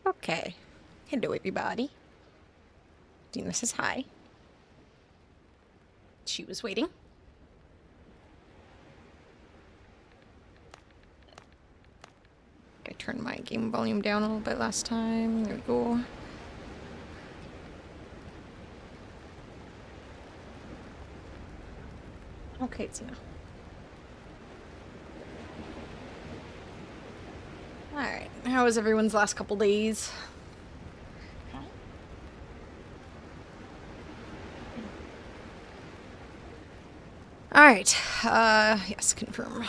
Okay. Hello, everybody. Dina says hi. She was waiting. I turned my game volume down a little bit last time. There we go. Okay, Tina. Alright, how was everyone's last couple days? Alright, yes, confirm.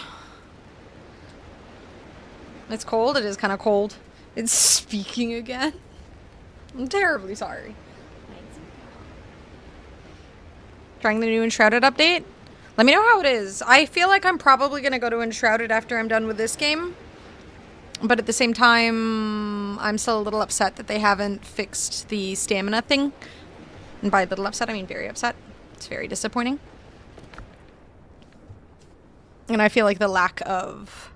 It's cold, it is kind of cold. It's speaking again. I'm terribly sorry. Trying the new Enshrouded update? Let me know how it is. I feel like I'm probably going to go to Enshrouded after I'm done with this game. But at the same time, I'm still a little upset that they haven't fixed the stamina thing. And by little upset, I mean very upset. It's very disappointing. And I feel like the lack of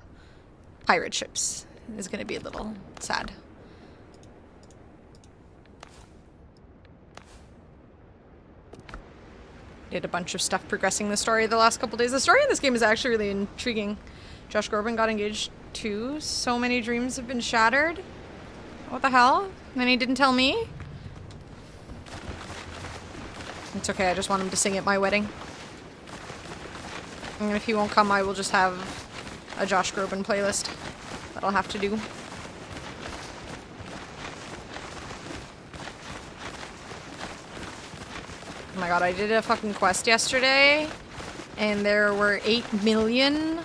pirate ships is going to be a little sad. Did a bunch of stuff progressing the story the last couple days. The story in this game is actually really intriguing. Josh Groban got engaged too. So many dreams have been shattered. What the hell? And he didn't tell me? It's okay, I just want him to sing at my wedding. And if he won't come, I will just have a Josh Groban playlist that I'll have to do. Oh my god, I did a fucking quest yesterday, and there were 8 million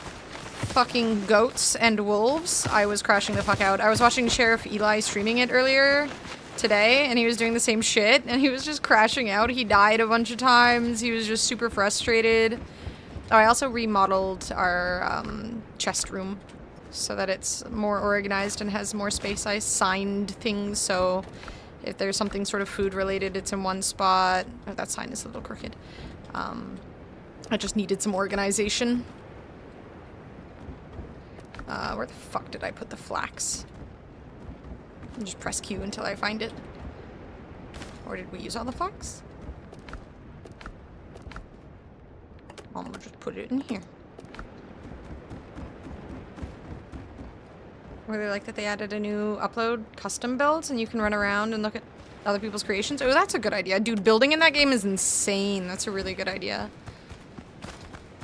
fucking goats and wolves. I was crashing the fuck out. I was watching Sheriff Eli streaming it earlier today, and he was doing the same shit, and he was just crashing out. He died a bunch of times. He was just super frustrated. Oh, I also remodeled our chest room so that it's more organized and has more space. I signed things, so if there's something sort of food related, it's in one spot. Oh, that sign is a little crooked. I just needed some organization. Where the fuck did I put the flax? I'll just press Q until I find it. Or did we use all the flax? I'm gonna just put it in here. Really like that they added a new upload custom builds and you can run around and look at other people's creations. Oh, that's a good idea. Dude, building in that game is insane. That's a really good idea.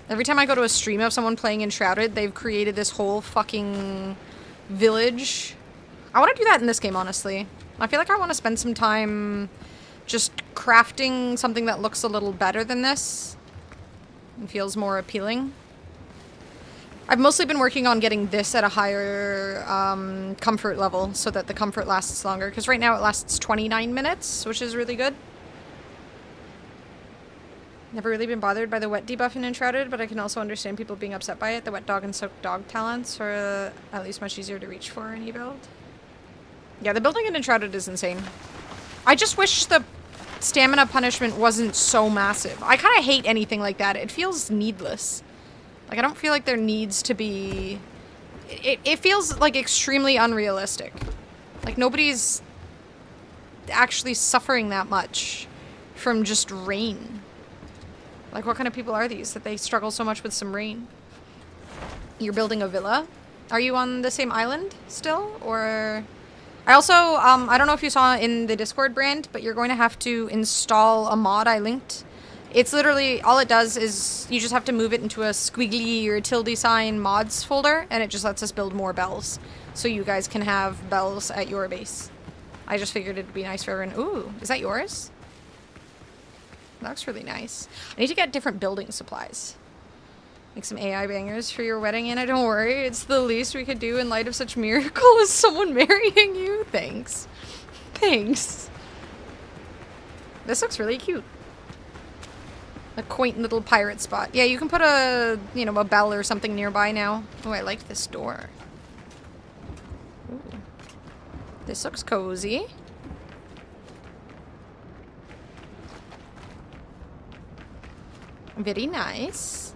Every time I go to a stream of someone playing Enshrouded, they've created this whole fucking village. I want to do that in this game, honestly. I feel like I want to spend some time just crafting something that looks a little better than this and feels more appealing. I've mostly been working on getting this at a higher comfort level so that the comfort lasts longer, because right now it lasts 29 minutes, which is really good. Never really been bothered by the wet debuff in Enshrouded, but I can also understand people being upset by it. The wet dog and soaked dog talents are at least much easier to reach for in e-build. Yeah, the building in Enshrouded is insane. I just wish the stamina punishment wasn't so massive. I kind of hate anything like that. It feels needless. Like, I don't feel like there needs to be... It feels, like, extremely unrealistic. Like, nobody's actually suffering that much from just rain. Like, what kind of people are these that they struggle so much with some rain? You're building a villa? Are you on the same island still? Or... I also, I don't know if you saw in the Discord brand, but you're going to have to install a mod I linked. It's literally, all it does is you just have to move it into a squiggly or tilde sign mods folder, and it just lets us build more bells. So you guys can have bells at your base. I just figured it'd be nice for everyone. Ooh, is that yours? That looks really nice. I need to get different building supplies. Make some AI bangers for your wedding, Anna. Don't worry, it's the least we could do in light of such miracle as someone marrying you. Thanks. Thanks. This looks really cute. A quaint little pirate spot. Yeah, you can put a, you know, a bell or something nearby now. Oh, I like this door. Ooh. This looks cozy. Very nice.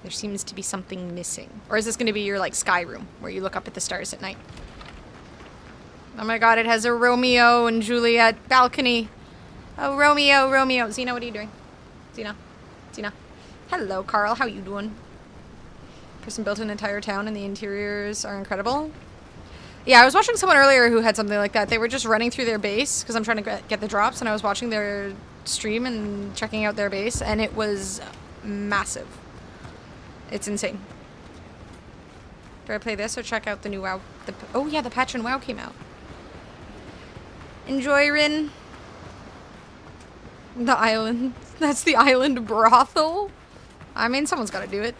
There seems to be something missing. Or is this going to be your, like, sky room, where you look up at the stars at night? Oh my god, it has a Romeo and Juliet balcony. Oh, Romeo, Romeo. Xena, what are you doing? Xena. Xena. Hello, Carl. How you doing? Person built an entire town and the interiors are incredible. Yeah, I was watching someone earlier who had something like that. They were just running through their base because I'm trying to get the drops, and I was watching their stream and checking out their base, and it was massive. It's insane. Do I play this or check out the new WoW? Oh yeah, the patch in WoW came out. Enjoy, Rin. The island. That's the island brothel. I mean, someone's got to do it.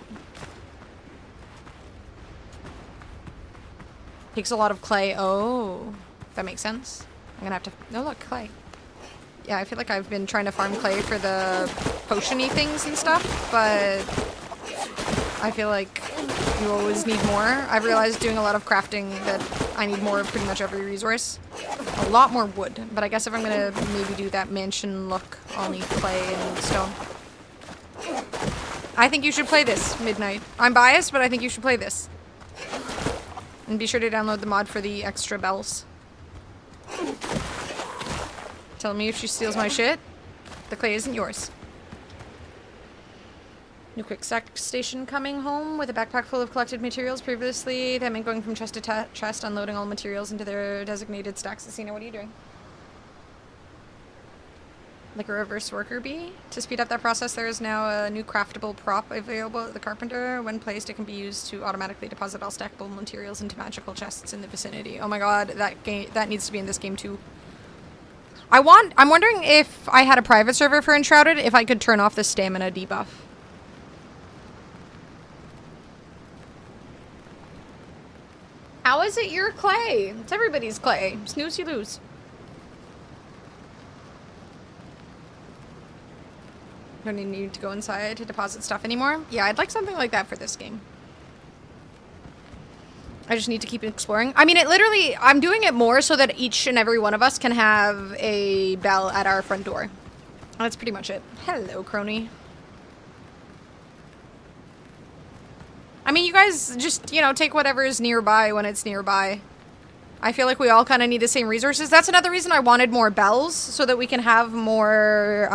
Takes a lot of clay. Oh, that makes sense. I'm gonna have to... Oh, look, clay. Yeah, I feel like I've been trying to farm clay for the potion-y things and stuff, but I feel like you always need more. I've realized doing a lot of crafting that I need more of pretty much every resource. A lot more wood, but I guess if I'm gonna maybe do that mansion look, I'll need clay and stone. I think you should play this, Midnight. I'm biased, but I think you should play this. And be sure to download the mod for the extra bells. Tell me if she steals my shit. The clay isn't yours. New quick stack station coming home with a backpack full of collected materials. Previously, that meant going from chest to chest, unloading all materials into their designated stacks. Asina, what are you doing? Like a reverse worker bee? To speed up that process, there is now a new craftable prop available at the carpenter. When placed, it can be used to automatically deposit all stackable materials into magical chests in the vicinity. Oh my god, that needs to be in this game too. I'm wondering if I had a private server for Enshrouded, if I could turn off the stamina debuff. How is it your clay? It's everybody's clay. Snooze, you lose. Don't need to go inside to deposit stuff anymore. Yeah, I'd like something like that for this game. I just need to keep exploring. I mean, it literally, I'm doing it more so that each and every one of us can have a bell at our front door. That's pretty much it. Hello, crony. I mean, you guys just, you know, take whatever is nearby when it's nearby. I feel like we all kind of need the same resources. That's another reason I wanted more bells, so that we can have more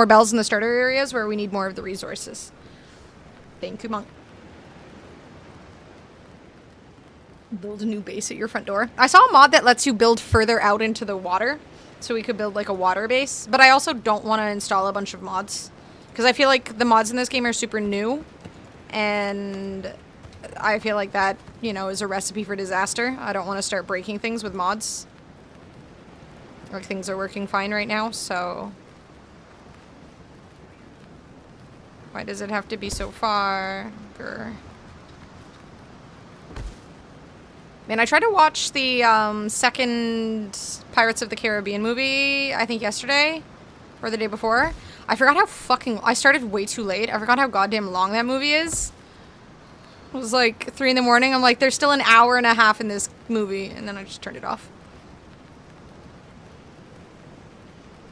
bells in the starter areas where we need more of the resources. Thank you, Monk. Build a new base at your front door. I saw a mod that lets you build further out into the water, so we could build like a water base. But I also don't want to install a bunch of mods, because I feel like the mods in this game are super new, and I feel like that, you know, is a recipe for disaster. I don't want to start breaking things with mods. Like, things are working fine right now, so... Why does it have to be so far? Grr. Man, I tried to watch the second Pirates of the Caribbean movie, I think yesterday, or the day before. I forgot how fucking... I started way too late. I forgot how goddamn long that movie is. It was like 3 in the morning. I'm like, there's still an hour and a half in this movie. And then I just turned it off.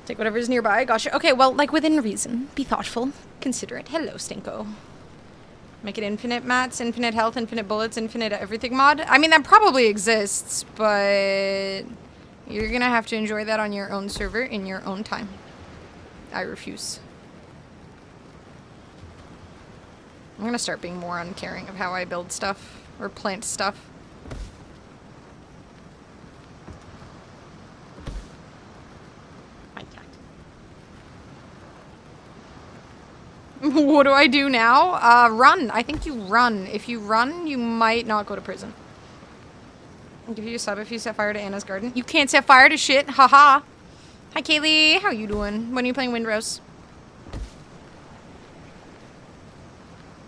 Take whatever's nearby. Gotcha. Okay, well, like, within reason. Be thoughtful. Considerate. Hello, Stinko. Make it infinite mats, infinite health, infinite bullets, infinite everything mod. I mean, that probably exists, but you're gonna have to enjoy that on your own server in your own time. I refuse. I'm gonna start being more uncaring of how I build stuff or plant stuff. What do I do now? Run. I think you run. If you run, you might not go to prison. I'll give you a sub if you set fire to Anna's garden. You can't set fire to shit. Haha. Hi, Kaylee. How you doing? When are you playing Windrose?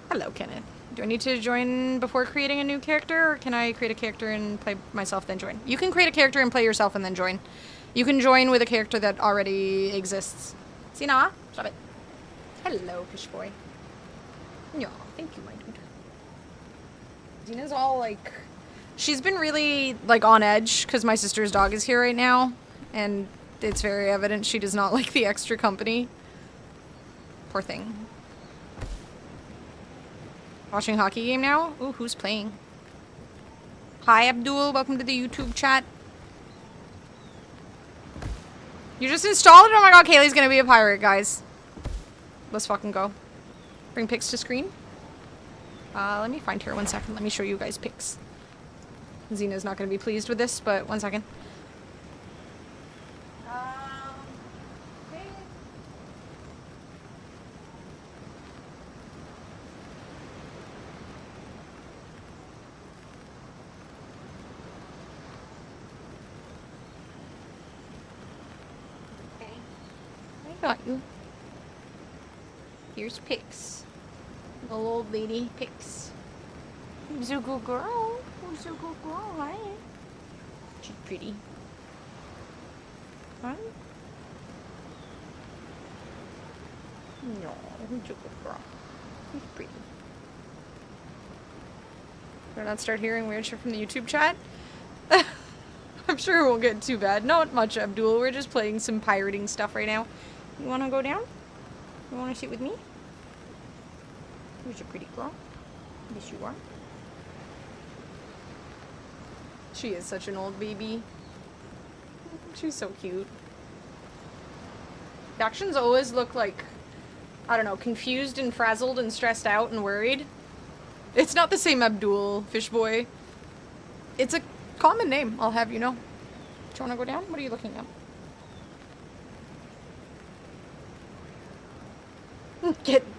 Hello, Kenneth. Do I need to join before creating a new character, or can I create a character and play myself then join? You can create a character and play yourself and then join. You can join with a character that already exists. Sina, stop it. Hello, fish boy. Yeah, thank you, my dude. Dina's all like... She's been really, like, on edge because my sister's dog is here right now. And it's very evident she does not like the extra company. Poor thing. Watching hockey game now? Ooh, who's playing? Hi, Abdul. Welcome to the YouTube chat. You just installed it? Oh my god, Kaylee's gonna be a pirate, guys. Let's fucking go. Bring pics to screen. Let me find her 1 second. Let me show you guys pics. Xena's not gonna be pleased with this, but 1 second. Got you. Here's pics. Little old lady pics. Who's a good girl? Who's a good girl, right? She's pretty. Huh? No, who's a good girl? She's pretty. Do not start hearing weird shit from the YouTube chat? I'm sure it won't get too bad. Not much, Abdul. We're just playing some pirating stuff right now. You wanna go down? You wanna sit with me? Who's a pretty girl? Yes, you are. She is such an old baby. She's so cute. The actions always look like, I don't know, confused and frazzled and stressed out and worried. It's not the same Abdul, Fishboy. It's a common name, I'll have you know. Do you wanna go down? What are you looking at?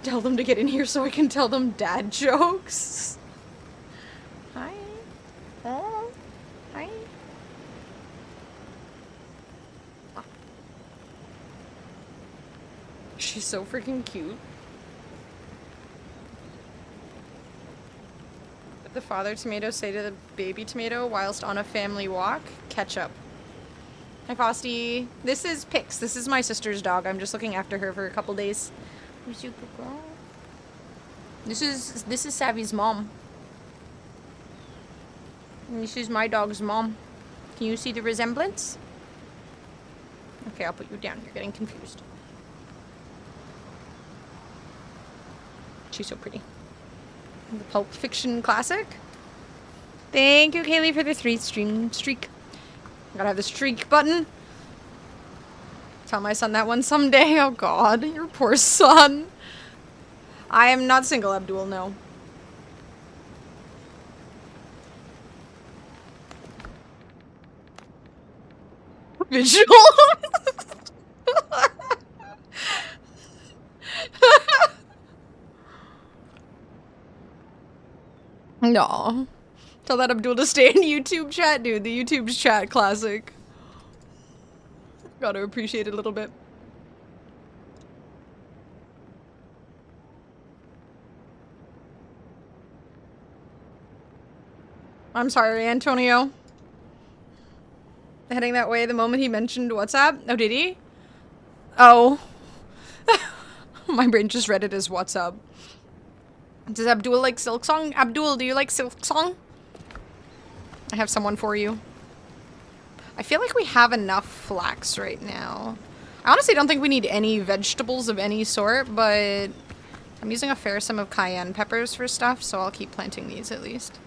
Tell them to get in here so I can tell them dad jokes. Hi. Oh. Hi. Oh. She's so freaking cute. What did the father tomato say to the baby tomato whilst on a family walk? Ketchup. Hi, Frosty. This is Pix. This is my sister's dog. I'm just looking after her for a couple days. Who's your good girl? This is Savvy's mom. And this is my dog's mom. Can you see the resemblance? Okay, I'll put you down. You're getting confused. She's so pretty. The Pulp Fiction classic. Thank you, Kaylee, for the 3-stream streak. Gotta have the streak button. Tell my son that one someday. Oh god, your poor son. I am not single, Abdul, no. Visual? No. Tell that Abdul to stay in YouTube chat, dude. The YouTube's chat classic. Gotta appreciate it a little bit. I'm sorry, Antonio. Heading that way the moment he mentioned WhatsApp. Oh, did he? Oh. My brain just read it as WhatsApp. Does Abdul like Silk Song? Abdul, do you like Silk Song? I have someone for you. I feel like we have enough flax right now. I honestly don't think we need any vegetables of any sort, but I'm using a fair sum of cayenne peppers for stuff, so I'll keep planting these at least.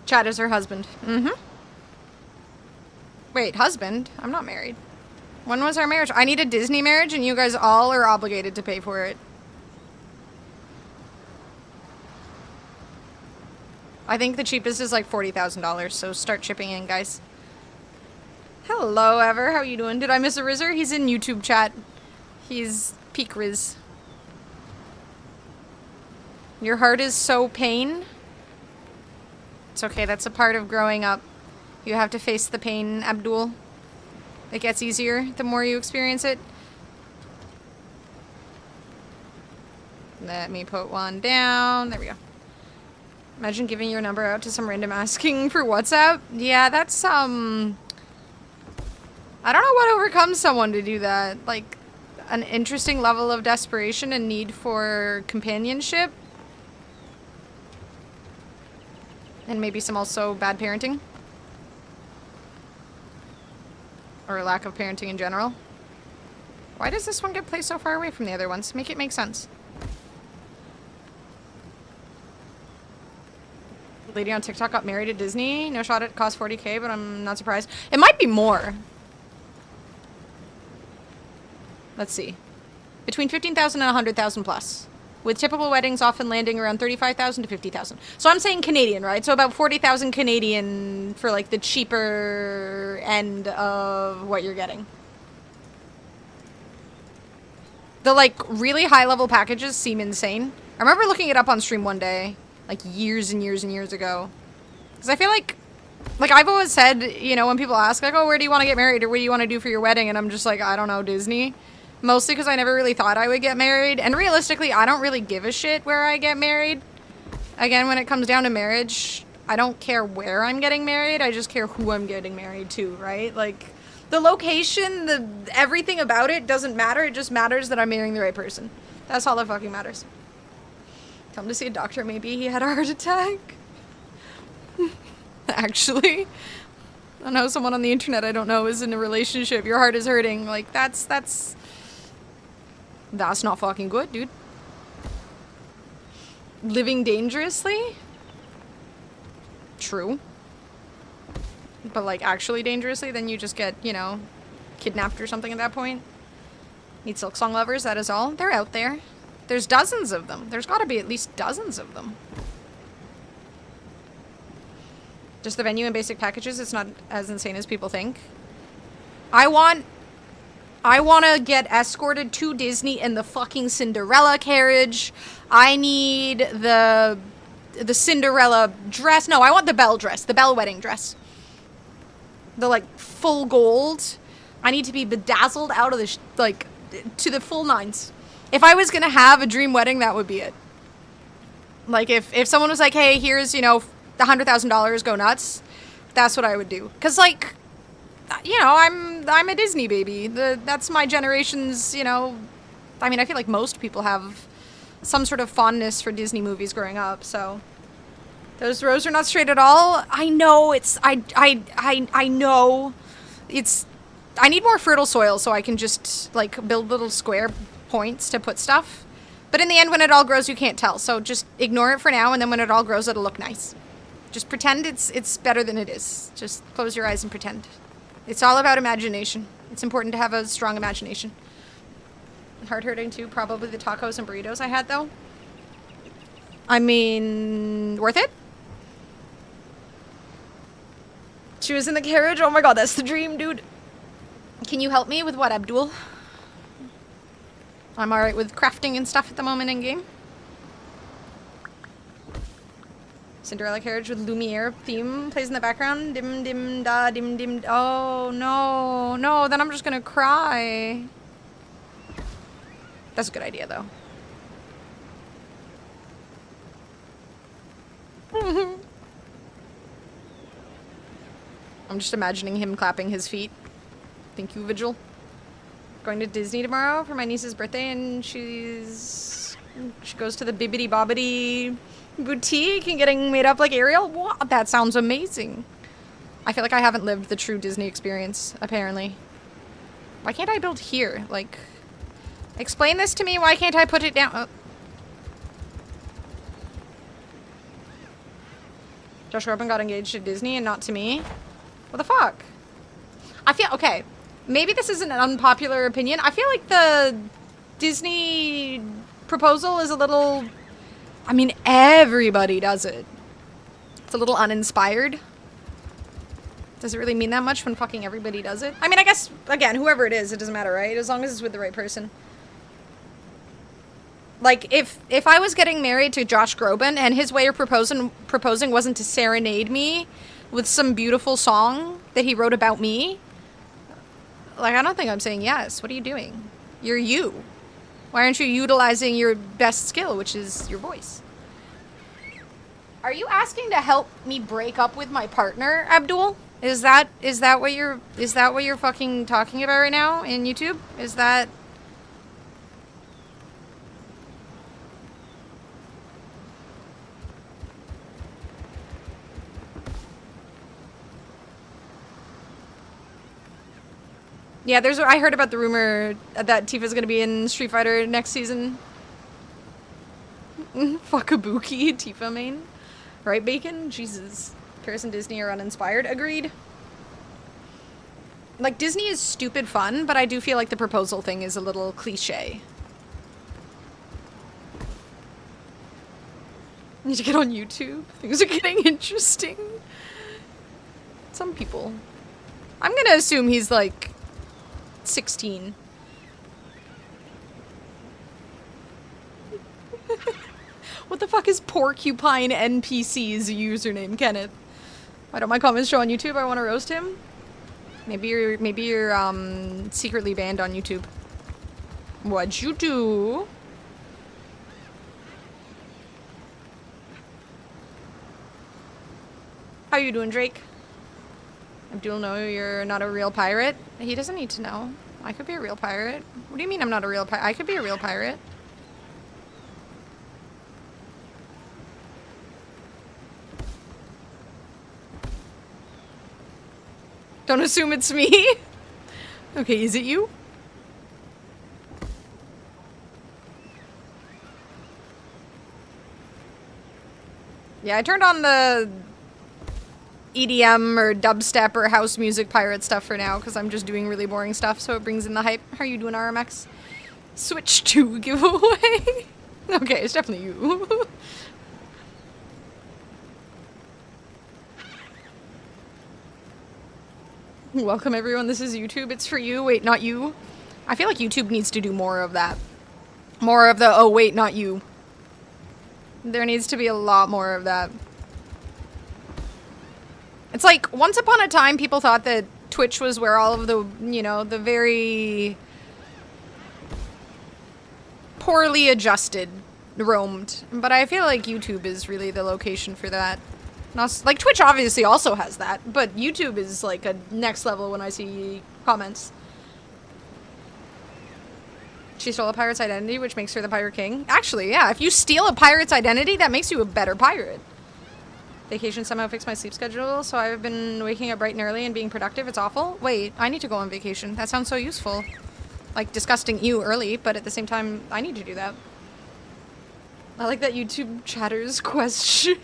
Chad is her husband. Mm-hmm. Wait, husband? I'm not married. When was our marriage? I need a Disney marriage and you guys all are obligated to pay for it. I think the cheapest is like $40,000, so start chipping in, guys. Hello, Ever. How you doing? Did I miss a Rizzer? He's in YouTube chat. He's peak Riz. Your heart is so pain. It's okay, that's a part of growing up. You have to face the pain, Abdul. It gets easier the more you experience it. Let me put one down. There we go. Imagine giving your number out to some random asking for WhatsApp. Yeah, that's, I don't know what overcomes someone to do that. Like, an interesting level of desperation and need for companionship. And maybe some also bad parenting. Or lack of parenting in general. Why does this one get placed so far away from the other ones? Make it make sense. Lady on TikTok got married at Disney. No shot it cost 40K, but I'm not surprised. It might be more. Let's see. Between 15,000 and 100,000 plus. With typical weddings often landing around 35,000 to 50,000. So I'm saying Canadian, right? So about 40,000 Canadian for like the cheaper end of what you're getting. The like really high level packages seem insane. I remember looking it up on stream one day, like years and years and years ago. Because I feel like I've always said, you know, when people ask like, oh, where do you want to get married or what do you want to do for your wedding? And I'm just like, I don't know, Disney. Mostly because I never really thought I would get married. And realistically, I don't really give a shit where I get married. Again, when it comes down to marriage, I don't care where I'm getting married. I just care who I'm getting married to, right? Like, the location, everything about it doesn't matter. It just matters that I'm marrying the right person. That's all that fucking matters. Come to see a doctor, maybe he had a heart attack. Actually. I know someone on the internet I don't know is in a relationship. Your heart is hurting. Like, that's not fucking good, dude. Living dangerously? True. But, like, actually dangerously, then you just get, you know, kidnapped or something at that point. Need Silk Song lovers, that is all. They're out there. There's dozens of them. There's gotta be at least dozens of them. Just the venue and basic packages, it's not as insane as people think. I want to get escorted to Disney in the fucking Cinderella carriage. I need the Cinderella dress. No, I want the Belle dress. The Belle wedding dress. The, like, full gold. I need to be bedazzled out of the, like, to the full nines. If I was gonna have a dream wedding, that would be it. Like, if someone was like, hey, here's, you know, $100,000, go nuts. That's what I would do. Because, like, you know, I'm a Disney baby. That's my generation's, you know, I mean, I feel like most people have some sort of fondness for Disney movies growing up, so. Those rows are not straight at all. I know it's, I know it's, I need more fertile soil so I can just, like, build little square points to put stuff. But in the end, when it all grows, you can't tell. So just ignore it for now, and then when it all grows, it'll look nice. Just pretend it's better than it is. Just close your eyes and pretend. It's all about imagination. It's important to have a strong imagination. Heart hurting too, probably the tacos and burritos I had though. I mean, worth it? She was in the carriage? Oh my god, that's the dream, dude. Can you help me with what, Abdul? I'm alright with crafting and stuff at the moment in game. Cinderella carriage with Lumiere theme plays in the background. Dim dim da dim dim. Oh no, no, then I'm just gonna cry. That's a good idea though. I'm just imagining him clapping his feet. Thank you, Vigil. Going to Disney tomorrow for my niece's birthday, and she goes to the Bibbidi Bobbidi boutique and getting made up like Ariel. Wow, that sounds amazing. I feel like I haven't lived the true Disney experience, apparently. Why can't I build here? Like, explain this to me. Why can't I put it down? Oh. Josh Groban got engaged at Disney and not to me. What the fuck? I feel, okay, maybe this isn't an unpopular opinion. I feel like the Disney proposal is a little, I mean, everybody does it. It's a little uninspired. Does it really mean that much when fucking everybody does it? I mean, I guess, again, whoever it is, it doesn't matter, right? As long as it's with the right person. Like, if I was getting married to Josh Groban and his way of proposing wasn't to serenade me with some beautiful song that he wrote about me, like, I don't think I'm saying yes. What are you doing? You're you. Why aren't you utilizing your best skill, which is your voice? Are you asking to help me break up with my partner, Abdul? Is that what you're fucking talking about right now in YouTube? Is that... Yeah, I heard about the rumor that Tifa's gonna be in Street Fighter next season. Fuck Ibuki, Tifa main. Right, Bacon? Jesus. Paris and Disney are uninspired. Agreed. Like, Disney is stupid fun, but I do feel like the proposal thing is a little cliche. Need to get on YouTube. Things are getting interesting. Some people. I'm gonna assume he's like 16. What the fuck is Porcupine NPC's username, Kenneth? Why don't my comments show on YouTube? I want to roast him. Maybe you're secretly banned on YouTube. What'd you do? How you doing, Drake? Abdul, no, you're not a real pirate. He doesn't need to know. I could be a real pirate. What do you mean I'm not a real pirate? I could be a real pirate. Don't assume it's me. Okay, is it you? Yeah, I turned on the EDM or dubstep or house music pirate stuff for now because I'm just doing really boring stuff, so it brings in the hype. How are you doing, RMX? Switch 2 giveaway. Okay, it's definitely you. Welcome everyone, this is YouTube. It's for you. Wait, not you. I feel like YouTube needs to do more of that. More of the, oh wait, not you. There needs to be a lot more of that. It's like, once upon a time, people thought that Twitch was where all of the, you know, the very poorly adjusted roamed. But I feel like YouTube is really the location for that. Like, Twitch obviously also has that, but YouTube is like a next level when I see comments. She stole a pirate's identity, which makes her the pirate king. Actually, yeah, if you steal a pirate's identity, that makes you a better pirate. Vacation somehow fixed my sleep schedule, so I've been waking up bright and early and being productive. It's awful. Wait, I need to go on vacation. That sounds so useful. Like, disgusting you early, but at the same time, I need to do that. I like that YouTube chatter's question.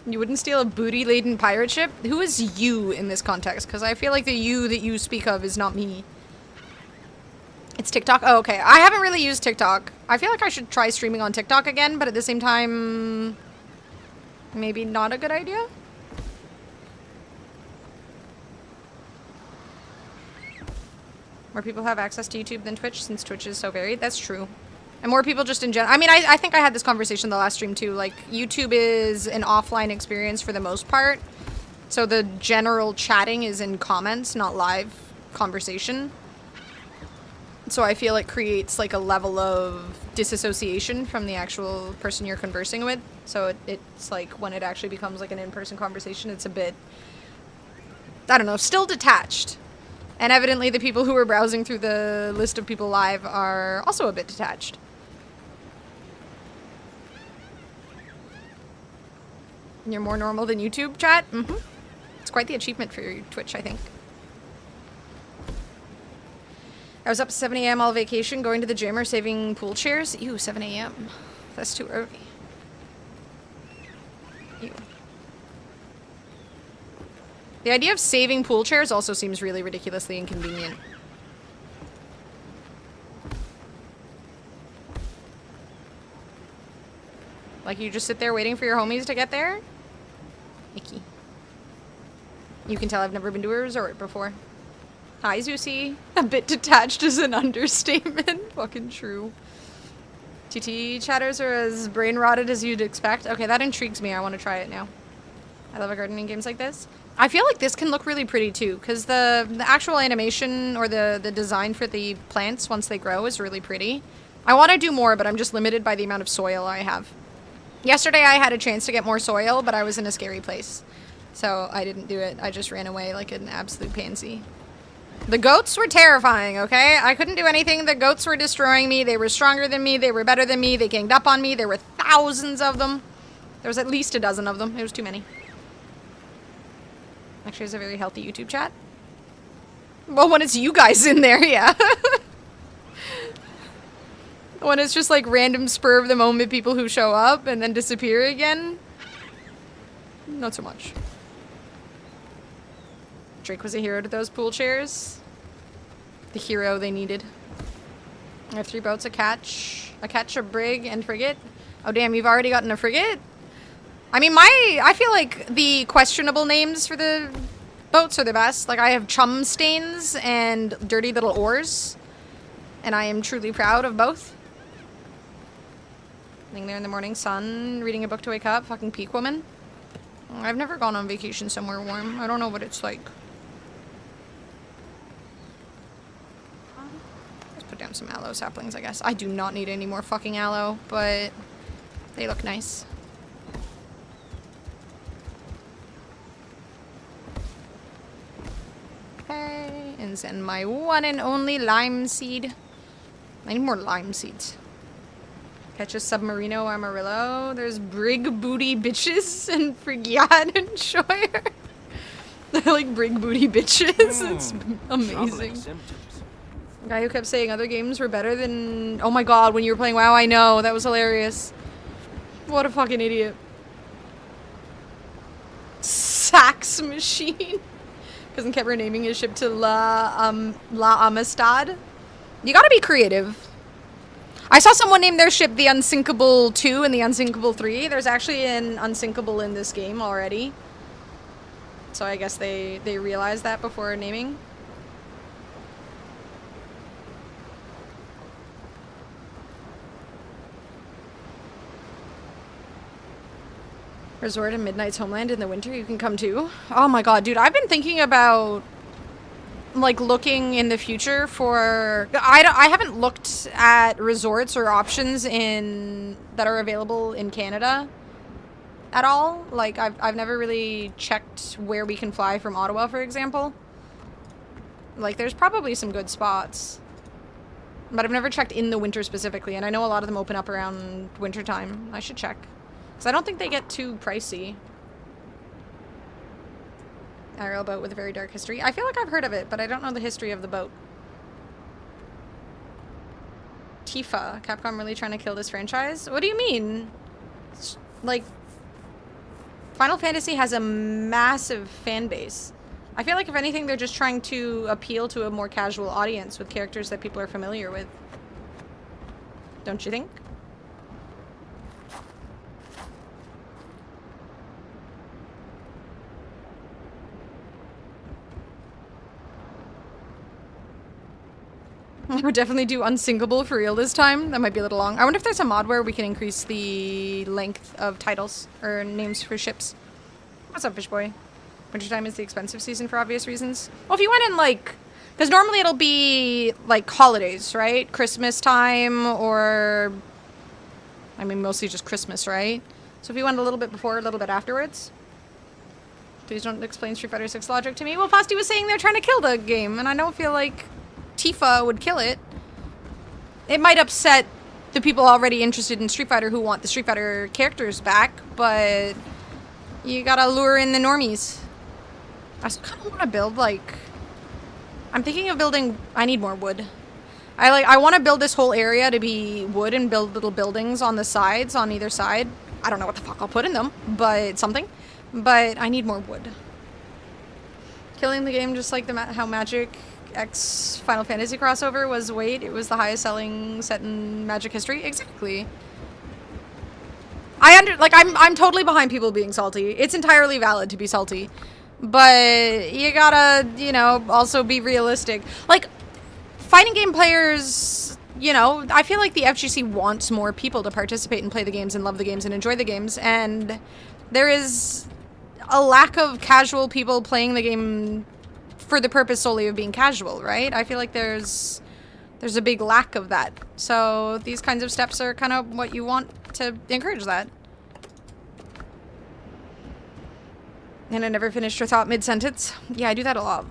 You wouldn't steal a booty-laden pirate ship? Who is you in this context? Because I feel like the you that you speak of is not me. It's TikTok? Oh, okay. I haven't really used TikTok. I feel like I should try streaming on TikTok again, but at the same time, maybe not a good idea? More people have access to YouTube than Twitch, since Twitch is so varied. That's true. And more people just in general. I mean, I think I had this conversation the last stream too. Like, YouTube is an offline experience for the most part. So the general chatting is in comments, not live conversation. So I feel it creates like a level of disassociation from the actual person you're conversing with. So it's like when it actually becomes like an in-person conversation, it's a bit, I don't know, still detached. And evidently the people who are browsing through the list of people live are also a bit detached. You're more normal than YouTube chat? Mm-hmm. It's quite the achievement for Twitch, I think. I was up at 7 a.m. all vacation, going to the gym or saving pool chairs. Ew, 7 a.m. That's too early. Ew. The idea of saving pool chairs also seems really ridiculously inconvenient. Like, you just sit there waiting for your homies to get there? Icky. You can tell I've never been to a resort before. Hi, Zeusy. A bit detached is an understatement. Fucking true. TT chatters are as brain-rotted as you'd expect. Okay, that intrigues me. I want to try it now. I love gardening games like this. I feel like this can look really pretty, too, because the actual animation or the design for the plants once they grow is really pretty. I want to do more, but I'm just limited by the amount of soil I have. Yesterday, I had a chance to get more soil, but I was in a scary place. So I didn't do it. I just ran away like an absolute pansy. The goats were terrifying, okay? I couldn't do anything. The goats were destroying me. They were stronger than me. They were better than me. They ganged up on me. There were thousands of them. There was at least a dozen of them. It was too many. Actually, it's a very healthy YouTube chat. Well, when it's you guys in there, yeah. When it's just like random spur of the moment people who show up and then disappear again. Not so much. Drake was a hero to those pool chairs. The hero they needed. I have 3 boats, a catch, a brig, and frigate. Oh damn, you've already gotten a frigate? I mean, I feel like the questionable names for the boats are the best. Like, I have chum stains and dirty little oars. And I am truly proud of both. Sitting there in the morning sun, reading a book to wake up, fucking peak woman. I've never gone on vacation somewhere warm. I don't know what it's like. Let's put down some aloe saplings, I guess. I do not need any more fucking aloe, but they look nice. Okay, and send my one and only lime seed. I need more lime seeds. Catch a submarino amarillo. There's brig booty bitches and frigate and shoyer. I like brig booty bitches. It's amazing. The guy who kept saying other games were better than... Oh my god, when you were playing WoW, I know. That was hilarious. What a fucking idiot. Sax machine. Cousin kept renaming his ship to La Amistad. You gotta be creative. I saw someone name their ship the Unsinkable 2 and the Unsinkable 3. There's actually an Unsinkable in this game already. So I guess they realized that before naming. Resort in Midnight's Homeland in the winter, you can come too. Oh my god, dude, I've been thinking about like looking in the future for I haven't looked at resorts or options that are available in Canada at all. Like I've never really checked where we can fly from Ottawa, for example. Like there's probably some good spots, but I've never checked in the winter specifically, and I know a lot of them open up around winter time. I should check, because I don't think they get too pricey. Aerial boat with a very dark history. I feel like I've heard of it, but I don't know the history of the boat. Tifa. Capcom really trying to kill this franchise? What do you mean? Like, Final Fantasy has a massive fan base. I feel like if anything, they're just trying to appeal to a more casual audience with characters that people are familiar with. Don't you think? I would definitely do Unsinkable for real this time. That might be a little long. I wonder if there's a mod where we can increase the length of titles or names for ships. What's up, fish boy? Wintertime is the expensive season for obvious reasons. Well, if you went in like... Because normally it'll be like holidays, right? Christmas time or... I mean, mostly just Christmas, right? So if you went a little bit before, a little bit afterwards. Please don't explain Street Fighter 6 logic to me. Well, Fosty was saying they're trying to kill the game, and I don't feel like Tifa would kill it. It might upset the people already interested in Street Fighter who want the Street Fighter characters back, but you gotta lure in the normies. I just kind of want to build, like... I'm thinking of building... I need more wood. I want to build this whole area to be wood and build little buildings on the sides, on either side. I don't know what the fuck I'll put in them, but something. But I need more wood. Killing the game just like how Magic X Final Fantasy crossover was Wait. It was the highest selling set in Magic history. Exactly. I'm totally behind people being salty. It's entirely valid to be salty. But you gotta, you know, also be realistic. Like, fighting game players, you know, I feel like the FGC wants more people to participate and play the games and love the games and enjoy the games. And there is a lack of casual people playing the game for the purpose solely of being casual, right? I feel like there's a big lack of that. So these kinds of steps are kind of what you want to encourage that. And I never finished your thought mid-sentence. Yeah, I do that a lot.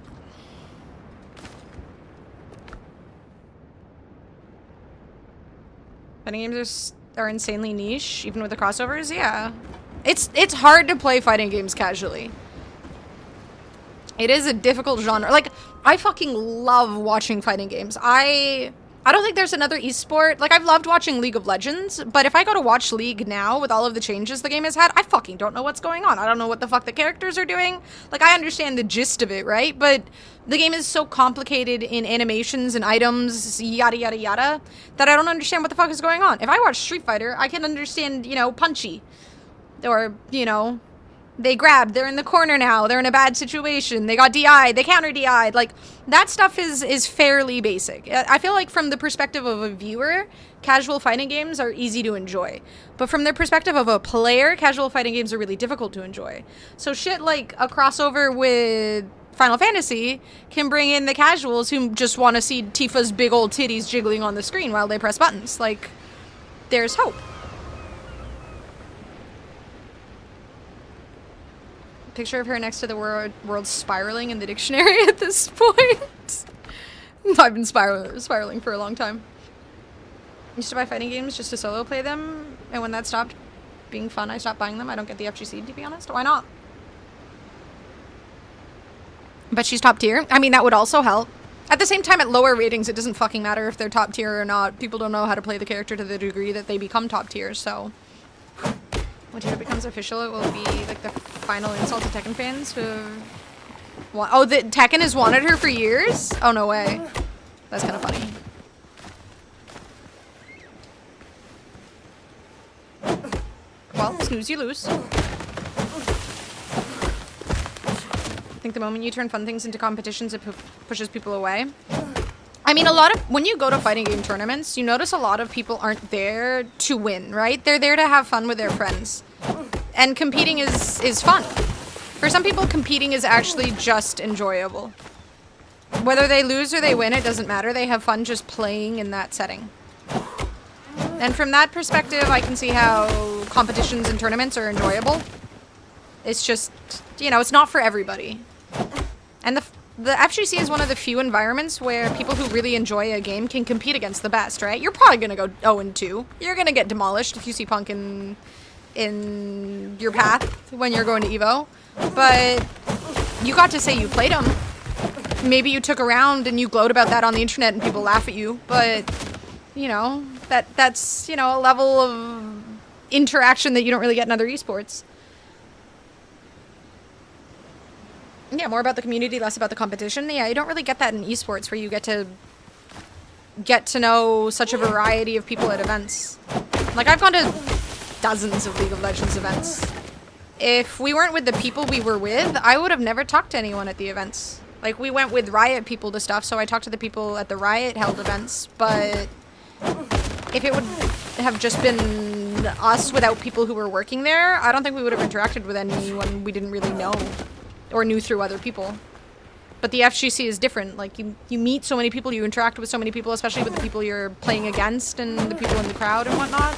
Fighting games are insanely niche, even with the crossovers. Yeah, it's hard to play fighting games casually. It is a difficult genre. Like, I fucking love watching fighting games. I don't think there's another esport. Like, I've loved watching League of Legends, but if I go to watch League now with all of the changes the game has had, I fucking don't know what's going on. I don't know what the fuck the characters are doing. Like, I understand the gist of it, right? But the game is so complicated in animations and items, yada yada yada, that I don't understand what the fuck is going on. If I watch Street Fighter, I can understand, you know, punchy. Or, you know, they grabbed, they're in the corner now, they're in a bad situation, they got DI'd, they counter DI'd, like, that stuff is fairly basic. I feel like from the perspective of a viewer, casual fighting games are easy to enjoy. But from the perspective of a player, casual fighting games are really difficult to enjoy. So shit like a crossover with Final Fantasy can bring in the casuals who just want to see Tifa's big old titties jiggling on the screen while they press buttons. Like, there's hope. Picture of her next to the word spiraling in the dictionary at this point. I've been spiraling for a long time. Used to buy fighting games just to solo play them, and when that stopped being fun, I stopped buying them. I don't get the FGC, to be honest. Why not? But she's top tier. I mean, that would also help. At the same time, at lower ratings, it doesn't fucking matter if they're top tier or not. People don't know how to play the character to the degree that they become top tier, so... When Tito becomes official, it will be like the final insult to Tekken fans who... Oh, the Tekken has wanted her for years? Oh, no way. That's kind of funny. Well, snooze, you lose. I think the moment you turn fun things into competitions, it pushes people away. I mean, when you go to fighting game tournaments, you notice a lot of people aren't there to win, right? They're there to have fun with their friends. And competing is fun. For some people, competing is actually just enjoyable. Whether they lose or they win, it doesn't matter. They have fun just playing in that setting. And from that perspective, I can see how competitions and tournaments are enjoyable. It's just, you know, it's not for everybody. And the FGC is one of the few environments where people who really enjoy a game can compete against the best, right? You're probably going to go 0-2. You're going to get demolished if you see Punk in your path when you're going to EVO. But you got to say you played him. Maybe you took a round and you gloat about that on the internet and people laugh at you. But, you know, that's, you know, a level of interaction that you don't really get in other esports. Yeah, more about the community, less about the competition. Yeah, you don't really get that in esports where you get to know such a variety of people at events. Like, I've gone to dozens of League of Legends events. If we weren't with the people we were with, I would have never talked to anyone at the events. Like, we went with Riot people to stuff, so I talked to the people at the Riot held events, but if it would have just been us without people who were working there, I don't think we would have interacted with anyone we didn't really know. Or knew through other people. But the FGC is different. Like, you meet so many people, you interact with so many people, especially with the people you're playing against and the people in the crowd and whatnot.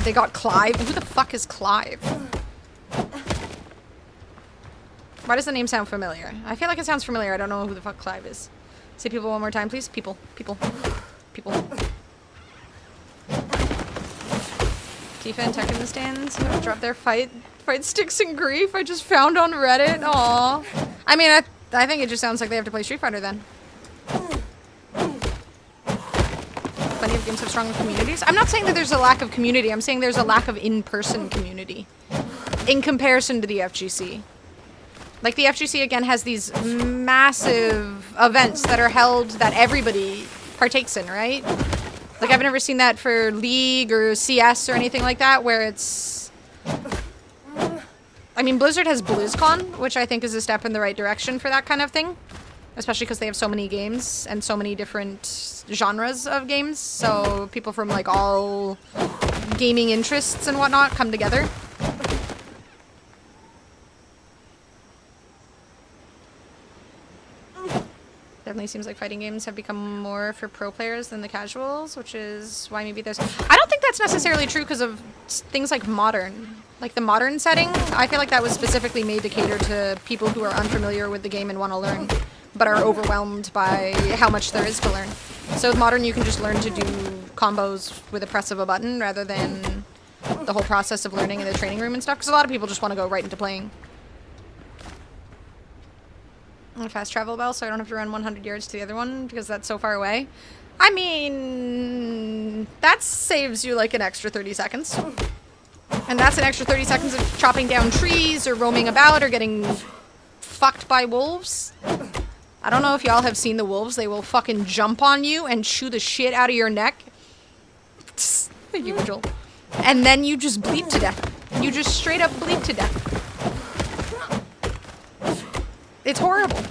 They got Clive. Who the fuck is Clive? Why does the name sound familiar? I feel like it sounds familiar. I don't know who the fuck Clive is. Say people one more time, please. People. People. People. Tifa and Tekken in the stands. Drop their fight sticks in grief. I just found on Reddit. Aww. I mean, I think it just sounds like they have to play Street Fighter then. Plenty of games have strong communities. I'm not saying that there's a lack of community. I'm saying there's a lack of in-person community in comparison to the FGC. Like, the FGC, again, has these massive events that are held that everybody partakes in, right? Like, I've never seen that for League or CS or anything like that, where it's... I mean, Blizzard has BlizzCon, which I think is a step in the right direction for that kind of thing. Especially because they have so many games and so many different genres of games. So people from, like, all gaming interests and whatnot come together. Definitely seems like fighting games have become more for pro players than the casuals, which is why maybe there's... I don't think that's necessarily true because of things like modern. Like the modern setting, I feel like that was specifically made to cater to people who are unfamiliar with the game and want to learn, but are overwhelmed by how much there is to learn. So with modern, you can just learn to do combos with a press of a button rather than the whole process of learning in the training room and stuff, because a lot of people just want to go right into playing. a fast travel bell so I don't have to run 100 yards to the other one because that's so far away. I mean, that saves you like an extra 30 seconds. And that's an extra 30 seconds of chopping down trees or roaming about or getting fucked by wolves. I don't know if y'all have seen the wolves. They will fucking jump on you and chew the shit out of your neck. Thank you, Vigil. And then you just bleed to death. You just straight up bleed to death. It's horrible.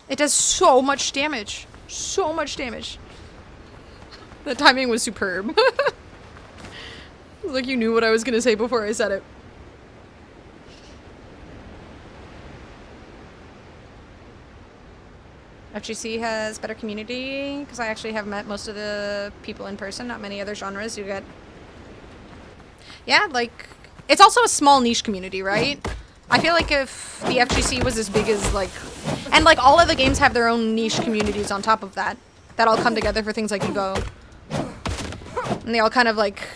It does so much damage. So much damage. The timing was superb. Like you knew what I was gonna say before I said it. FGC has better community because I actually have met most of the people in person. Not many other genres you get. Yeah, like it's also a small niche community, right? I feel like if the FGC was as big as like, and like all of the games have their own niche communities on top of that all come together for things like Go. And they all kind of like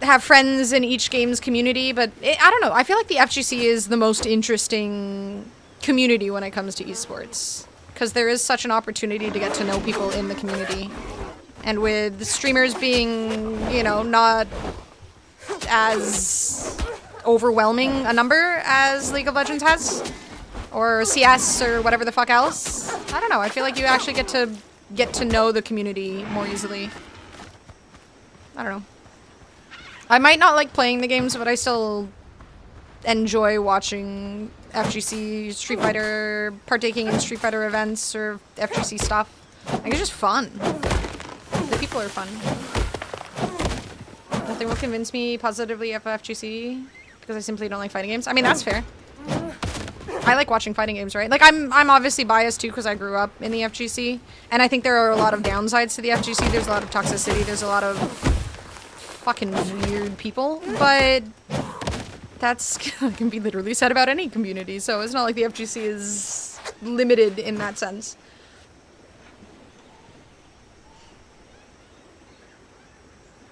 have friends in each game's community, but I don't know. I feel like the FGC is the most interesting community when it comes to esports because there is such an opportunity to get to know people in the community. And with the streamers being, you know, not as overwhelming a number as League of Legends has, or CS or whatever the fuck else. I don't know. I feel like you actually get to know the community more easily. I don't know. I might not like playing the games, but I still enjoy watching FGC, Street Fighter, partaking in Street Fighter events or FGC stuff. Like, it's just fun. The people are fun. Nothing will convince me positively of FGC because I simply don't like fighting games. I mean, that's fair. I like watching fighting games, right? Like, I'm obviously biased too because I grew up in the FGC, and I think there are a lot of downsides to the FGC. There's a lot of toxicity. There's a lot of fucking weird people, but that's can be literally said about any community, so it's not like the FGC is limited in that sense.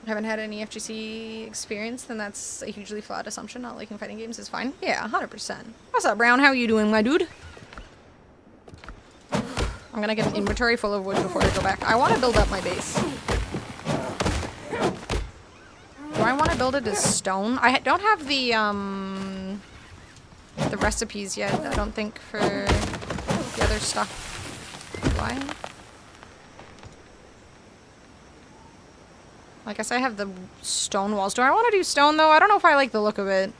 Haven't had any FGC experience, then that's a hugely flawed assumption. Not liking fighting games is fine. Yeah, 100%. What's up, Brown? How are you doing, my dude? I'm gonna get an inventory full of wood before I go back. I want to build up my base. Do I want to build it as stone? I don't have the recipes yet, I don't think, for the other stuff. Do I? I guess I have the stone walls. Do I want to do stone, though? I don't know if I like the look of it.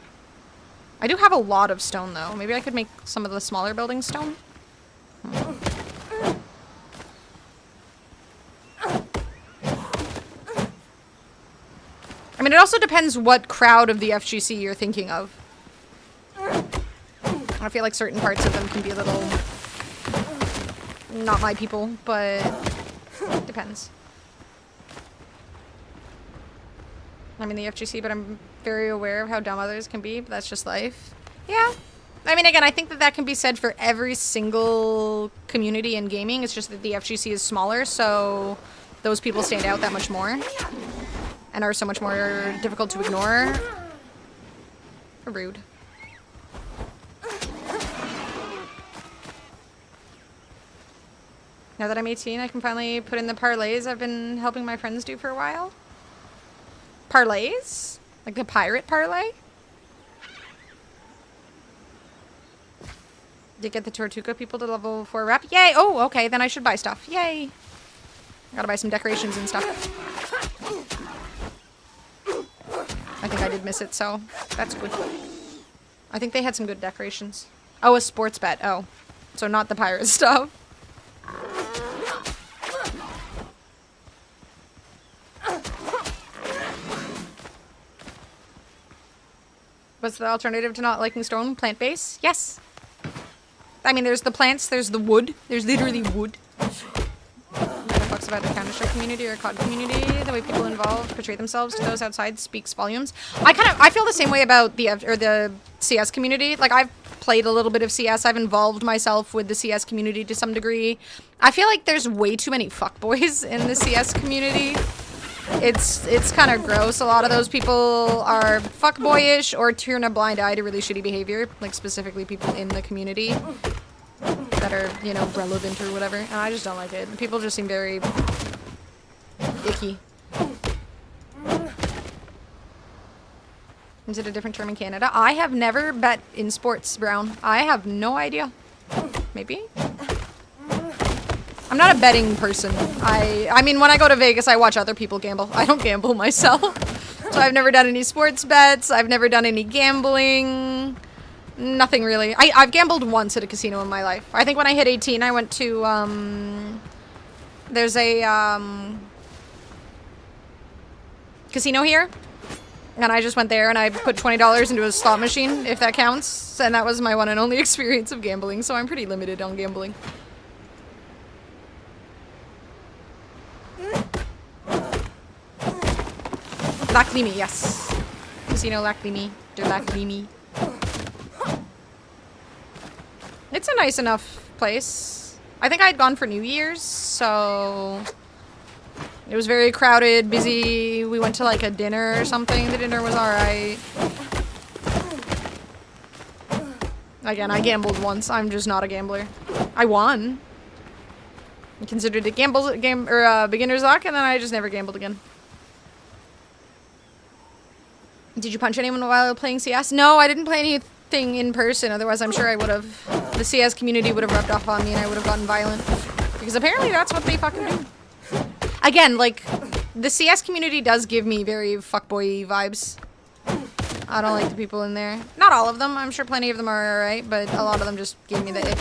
I do have a lot of stone, though. Maybe I could make some of the smaller buildings stone? I mean, it also depends what crowd of the FGC you're thinking of. I feel like certain parts of them can be a little... not my people, but... it depends. I'm in the FGC, but I'm very aware of how dumb others can be, but that's just life. Yeah. I mean, again, I think that that can be said for every single community in gaming. It's just that the FGC is smaller, so those people stand out that much more. And are so much more difficult to ignore. Rude. Now that I'm 18, I can finally put in the parlays I've been helping my friends do for a while. Parlays? Like the pirate parlay? Did get the Tortuga people to level 4 rep? Yay! Oh, okay, then I should buy stuff. Yay! I gotta buy some decorations and stuff. I think I did miss it, so that's good. I think they had some good decorations. Oh, a sports bet. Oh. So not the pirate stuff. What's the alternative to not liking stone? Plant base? Yes. I mean, there's the plants, there's the wood. There's literally wood. What the fuck's about the Counter-Strike community or COD community? The way people involved portray themselves to those outside speaks volumes. I feel the same way about the CS community. Like, I've played a little bit of CS. I've involved myself with the CS community to some degree. I feel like there's way too many fuckboys in the CS community. It's kind of gross. A lot of those people are fuckboyish or turn a blind eye to really shitty behavior, like specifically people in the community that that are, you know, relevant or whatever. And I just don't like it. People just seem very icky. Is it a different term in Canada? I have never bet in sports, Brown. I have no idea. Maybe? I'm not a betting person. I mean, when I go to Vegas, I watch other people gamble. I don't gamble myself. So I've never done any sports bets. I've never done any gambling. Nothing really. I've gambled once at a casino in my life. I think when I hit 18, I went to, there's a, casino here. And I just went there and I put $20 into a slot machine, if that counts. And that was my one and only experience of gambling, so I'm pretty limited on gambling. Lac Limi, yes. Casino Lac Limi. De Lac Limi. It's a nice enough place. I think I had gone for New Year's, so... It was very crowded, busy. We went to like a dinner or something. The dinner was alright. Again, I gambled once. I'm just not a gambler. I won. I considered it beginner's luck, and then I just never gambled again. Did you punch anyone while playing CS? No, I didn't play anything in person. Otherwise, I'm sure I would have. The CS community would have rubbed off on me, and I would have gotten violent. Because apparently that's what they fucking do. Again, like, the CS community does give me very fuckboy vibes. I don't like the people in there. Not all of them. I'm sure plenty of them are alright, but a lot of them just gave me the ick.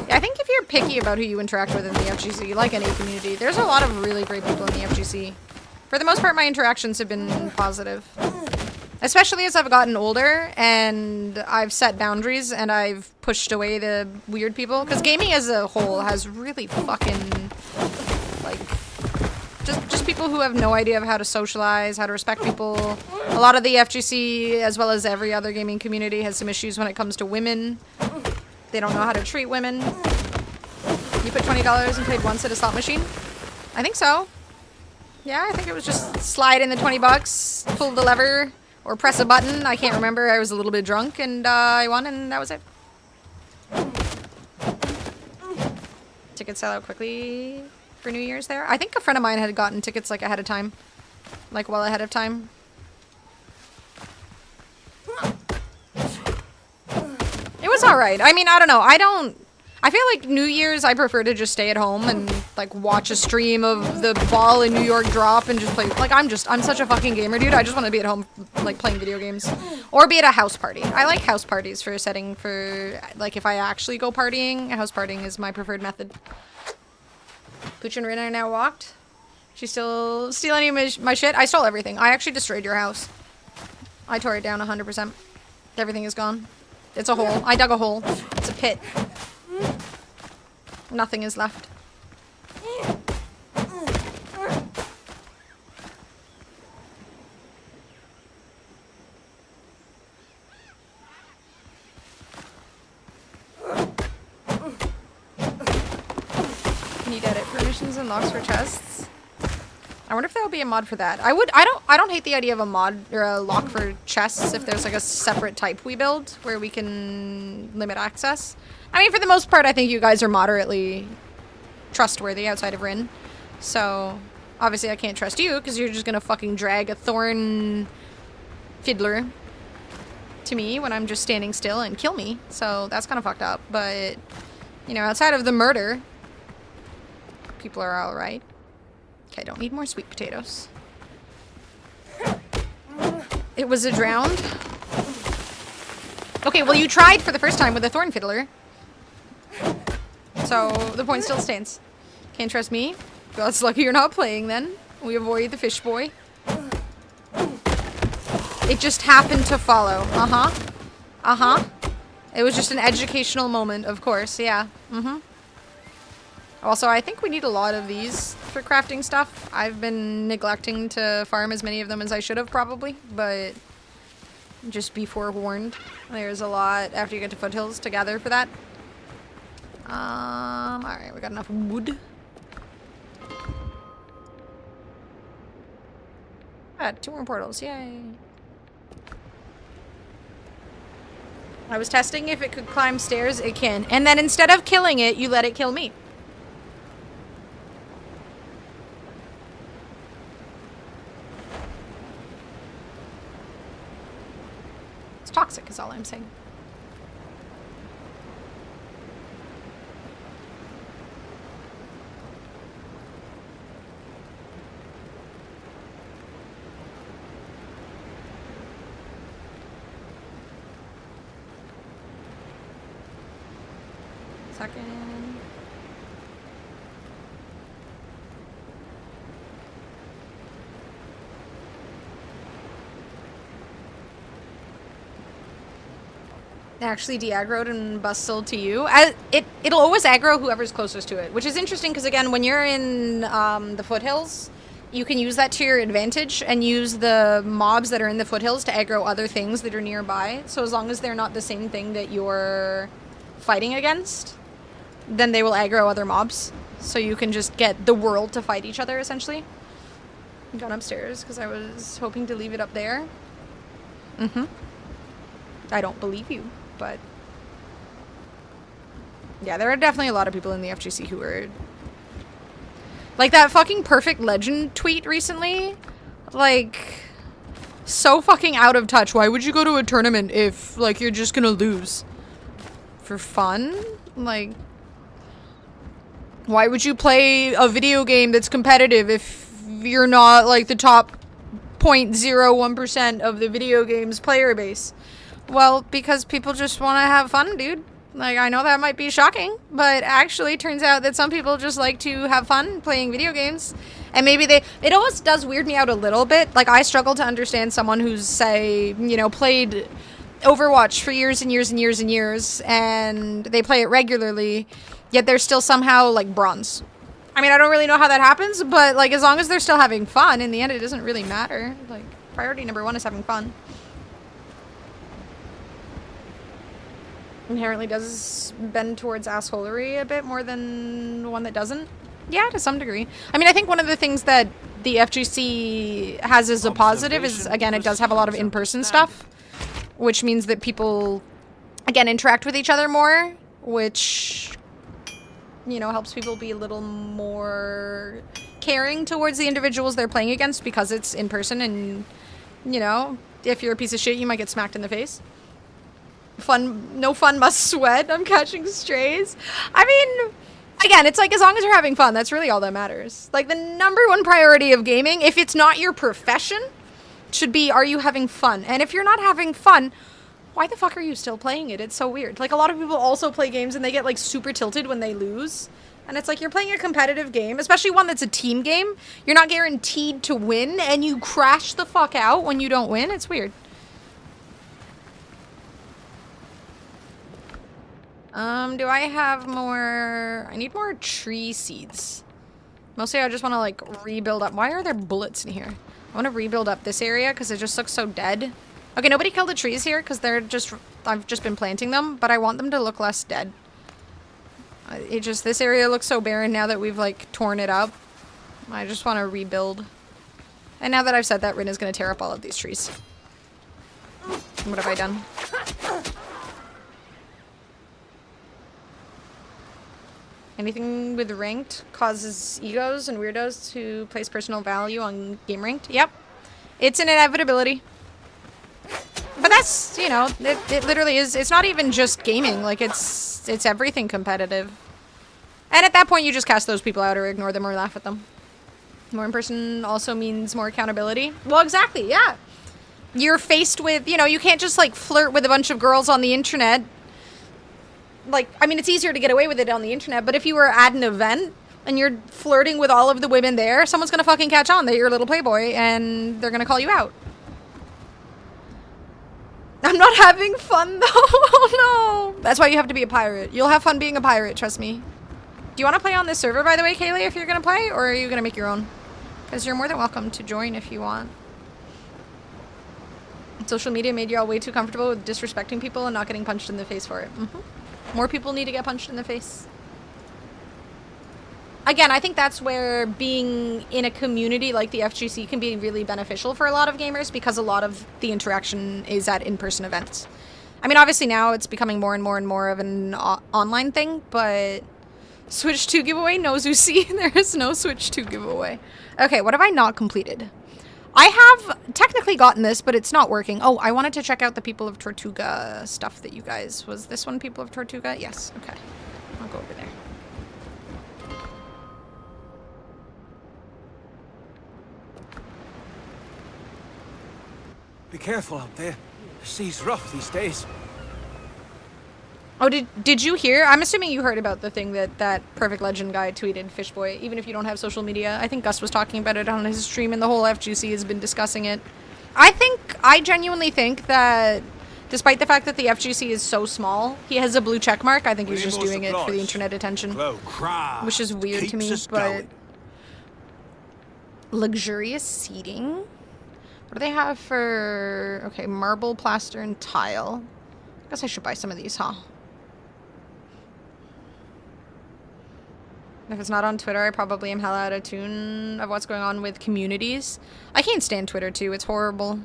I think if you're picky about who you interact with in the FGC, like any community, there's a lot of really great people in the FGC. For the most part, my interactions have been positive. Especially as I've gotten older and I've set boundaries and I've pushed away the weird people. Because gaming as a whole has really fucking, like, just people who have no idea of how to socialize, how to respect people. A lot of the FGC, as well as every other gaming community, has some issues when it comes to women. They don't know how to treat women. You put $20 and played once at a slot machine? I think so. Yeah, I think it was just slide in the 20 bucks, pull the lever, or press a button. I can't remember. I was a little bit drunk, and I won, and that was it. Tickets sell out quickly for New Year's there. I think a friend of mine had gotten tickets, like, ahead of time. Like, well ahead of time. It was alright. I mean, I don't know. I feel like New Year's, I prefer to just stay at home and, like, watch a stream of the ball in New York drop and just play. Like, I'm such a fucking gamer, dude. I just want to be at home, like, playing video games. Or be at a house party. I like house parties for a setting for, like, if I actually go partying. House partying is my preferred method. Pooch and Rina are now walked. She still steal any of my shit? I stole everything. I actually destroyed your house. I tore it down 100%. Everything is gone. It's a hole. I dug a hole. It's a pit. Nothing is left. Need edit permissions and locks for chests. I wonder if there will be a mod for that. I don't hate the idea of a mod or a lock for chests if there's like a separate type we build where we can limit access. I mean, for the most part, I think you guys are moderately trustworthy outside of Rin. So, obviously I can't trust you because you're just gonna fucking drag a thorn fiddler to me when I'm just standing still and kill me. So, that's kind of fucked up. But, you know, outside of the murder, people are alright. Okay, don't need more sweet potatoes. It was a drowned. Okay, well you tried for the first time with a thorn fiddler. So, the point still stands. Can't trust me? Well, it's lucky you're not playing then. We avoid the fish boy. It just happened to follow. Uh-huh. Uh-huh. It was just an educational moment, of course, yeah. Mm-hmm. Also, I think we need a lot of these for crafting stuff. I've been neglecting to farm as many of them as I should have, probably, but just be forewarned. There's a lot after you get to Foothills to gather for that. Alright, we got enough wood. Ah, 2 more portals, yay. I was testing if it could climb stairs, it can. And then instead of killing it, you let it kill me. It's toxic is all I'm saying. Second. Actually de-aggroed and bustled to you. It'll always aggro whoever's closest to it, which is interesting because, again, when you're in the foothills, you can use that to your advantage and use the mobs that are in the foothills to aggro other things that are nearby. So as long as they're not the same thing that you're fighting against, then they will aggro other mobs. So you can just get the world to fight each other, essentially. I'm going upstairs because I was hoping to leave it up there. I don't believe you, but... yeah, there are definitely a lot of people in the FGC who are... like, that fucking Perfect Legend tweet recently? Like... so fucking out of touch. Why would you go to a tournament if, like, you're just gonna lose? For fun? Like... why would you play a video game that's competitive if you're not, like, the top 0.01% of the video game's player base? Well, because people just want to have fun, dude. Like, I know that might be shocking, but actually turns out that some people just like to have fun playing video games. And maybe it always does weird me out a little bit. Like, I struggle to understand someone who's, say, you know, played Overwatch for years and years and years and years, and they play it regularly, yet they're still somehow, like, bronze. I mean, I don't really know how that happens, but, like, as long as they're still having fun, in the end, it doesn't really matter. Like, priority number 1 is having fun. Inherently does bend towards assholery a bit more than one that doesn't. Yeah, to some degree. I mean, I think one of the things that the FGC has as a positive is, again, it does have a lot of in-person stuff, which means that people, again, interact with each other more, which, you know, helps people be a little more caring towards the individuals they're playing against because it's in person and, you know, if you're a piece of shit, you might get smacked in the face. Fun, no fun must sweat. I'm catching strays. I mean, again, it's like as long as you're having fun, that's really all that matters. Like the #1 priority of gaming, if it's not your profession, should be, are you having fun? And if you're not having fun, why the fuck are you still playing it? It's so weird. Like a lot of people also play games and they get like super tilted when they lose. And it's like you're playing a competitive game, especially one that's a team game. You're not guaranteed to win and you crash the fuck out when you don't win. It's weird. Do I have more? I need more tree seeds. Mostly I just want to like rebuild up. Why are there bullets in here? I want to rebuild up this area because it just looks so dead. Okay, nobody killed the trees here because they're just, I've just been planting them, but I want them to look less dead. This area looks so barren now that we've like torn it up. I just want to rebuild. And now that I've said that, Rin is going to tear up all of these trees. What have I done? Anything with ranked causes egos and weirdos to place personal value on game ranked. Yep. It's an inevitability. But that's, you know, it literally is. It's not even just gaming. Like, it's everything competitive. And at that point, you just cast those people out or ignore them or laugh at them. More in person also means more accountability. Well, exactly, yeah. You're faced with, you know, you can't just, like, flirt with a bunch of girls on the internet. Like, I mean, it's easier to get away with it on the internet, but if you were at an event and you're flirting with all of the women there, someone's gonna fucking catch on that you're a little playboy and they're gonna call you out. I'm not having fun, though. Oh, no. That's why you have to be a pirate. You'll have fun being a pirate, trust me. Do you want to play on this server, by the way, Kaylee, if you're gonna play, or are you gonna make your own? Because you're more than welcome to join if you want. Social media made you all way too comfortable with disrespecting people and not getting punched in the face for it. More people need to get punched in the face. again, I think that's where being in a community like the FGC can be really beneficial for a lot of gamers, because a lot of the interaction is at in-person events. I mean, obviously now it's becoming more and more and more of an online thing, but Switch 2 giveaway? No, Zusi. There is no Switch 2 giveaway. Okay, what have I not completed? I have technically gotten this, but it's not working. Oh, I wanted to check out the People of Tortuga stuff that you guys... Was this one People of Tortuga? Yes, okay. I'll go over there. Be careful out there. The sea's rough these days. Oh, did you hear? I'm assuming you heard about the thing that Perfect Legend guy tweeted, Fishboy, even if you don't have social media. I think Gus was talking about it on his stream, and the whole FGC has been discussing it. I genuinely think that, despite the fact that the FGC is so small, he has a blue check mark. I think he's just doing it for the internet attention. Which is weird to me, but... Luxurious seating? What do they have for... Okay, marble, plaster, and tile. I guess I should buy some of these, huh? If it's not on Twitter, I probably am hella out of tune of what's going on with communities. I can't stand Twitter, too. It's horrible.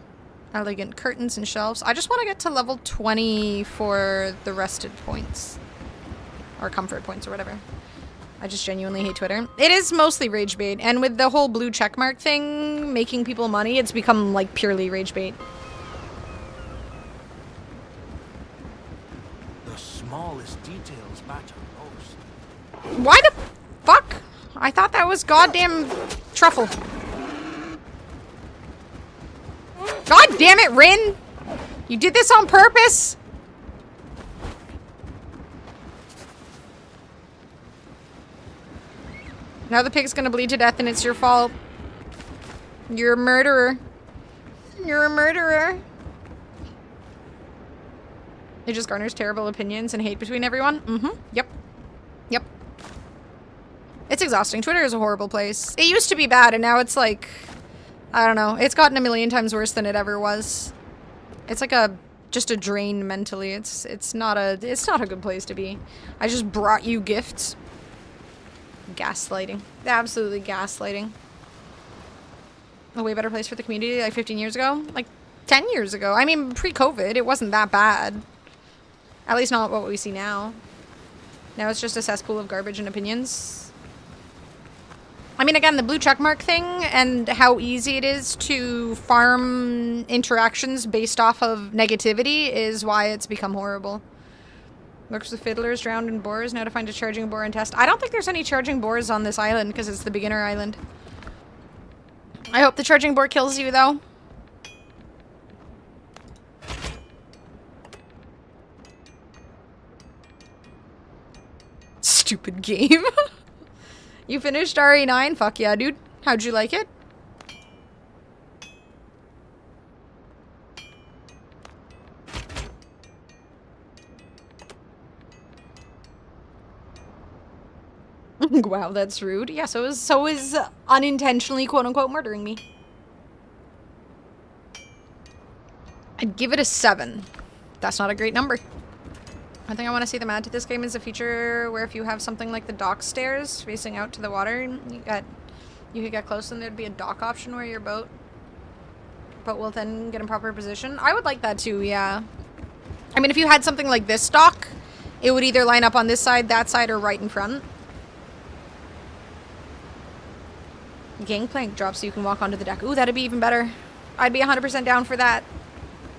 Elegant curtains and shelves. I just want to get to level 20 for the rested points. Or comfort points or whatever. I just genuinely hate Twitter. It is mostly rage bait. And with the whole blue checkmark thing making people money, it's become, like, purely rage bait. The smallest details matter most. Why the fuck? I thought that was goddamn truffle. God damn it, Rin! You did this on purpose? Now the pig's gonna bleed to death and it's your fault. You're a murderer. You're a murderer. It just garners terrible opinions and hate between everyone. Mm-hmm. Yep. Yep. It's exhausting. Twitter is a horrible place. It used to be bad, and now it's like... I don't know. It's gotten a million times worse than it ever was. It's like just a drain mentally. It's not a good place to be. I just brought you gifts. Gaslighting. Absolutely gaslighting. A way better place for the community like 15 years ago? Like 10 years ago. I mean, pre-COVID, it wasn't that bad. At least not what we see now. Now it's just a cesspool of garbage and opinions. I mean, again, the blue checkmark thing and how easy it is to farm interactions based off of negativity is why it's become horrible. Looks with fiddlers drowned in boars. Now to find a charging boar and test. I don't think there's any charging boars on this island because it's the beginner island. I hope the charging boar kills you, though. Stupid game. You finished RE9? Fuck yeah, dude. How'd you like it? Wow, that's rude. Yeah, so is unintentionally quote-unquote murdering me. I'd give it a 7. That's not a great number. One thing I want to see them add to this game is a feature where if you have something like the dock stairs facing out to the water, you could get close and there'd be a dock option where your boat will then get in proper position. I would like that too, yeah. I mean, if you had something like this dock, it would either line up on this side, that side, or right in front. Gangplank drop so you can walk onto the deck. Ooh, that'd be even better. I'd be 100% down for that.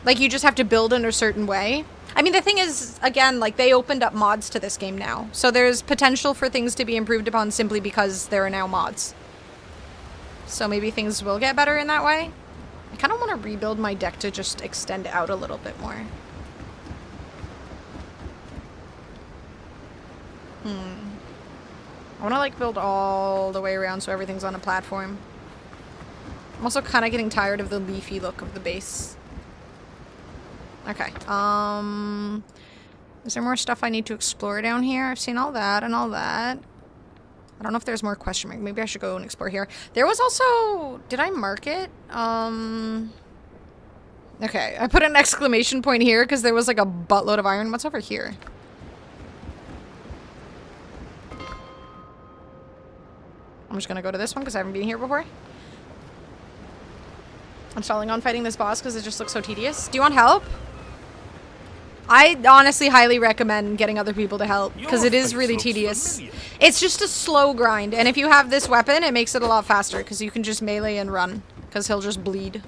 Like, you just have to build in a certain way. I mean, the thing is, again, like, they opened up mods to this game now. So there's potential for things to be improved upon simply because there are now mods. So maybe things will get better in that way. I kind of want to rebuild my deck to just extend out a little bit more. I want to, like, build all the way around so everything's on a platform. I'm also kind of getting tired of the leafy look of the base. Okay, is there more stuff I need to explore down here? I've seen all that and all that. I don't know if there's more question mark. Maybe I should go and explore here. There was also... Did I mark it? Okay, I put an exclamation point here because there was like a buttload of iron. What's over here? I'm just gonna go to this one because I haven't been here before. I'm stalling on fighting this boss because it just looks so tedious. Do you want help? I honestly highly recommend getting other people to help because it is really tedious. Familiar. It's just a slow grind, and if you have this weapon, it makes it a lot faster because you can just melee and run because he'll just bleed.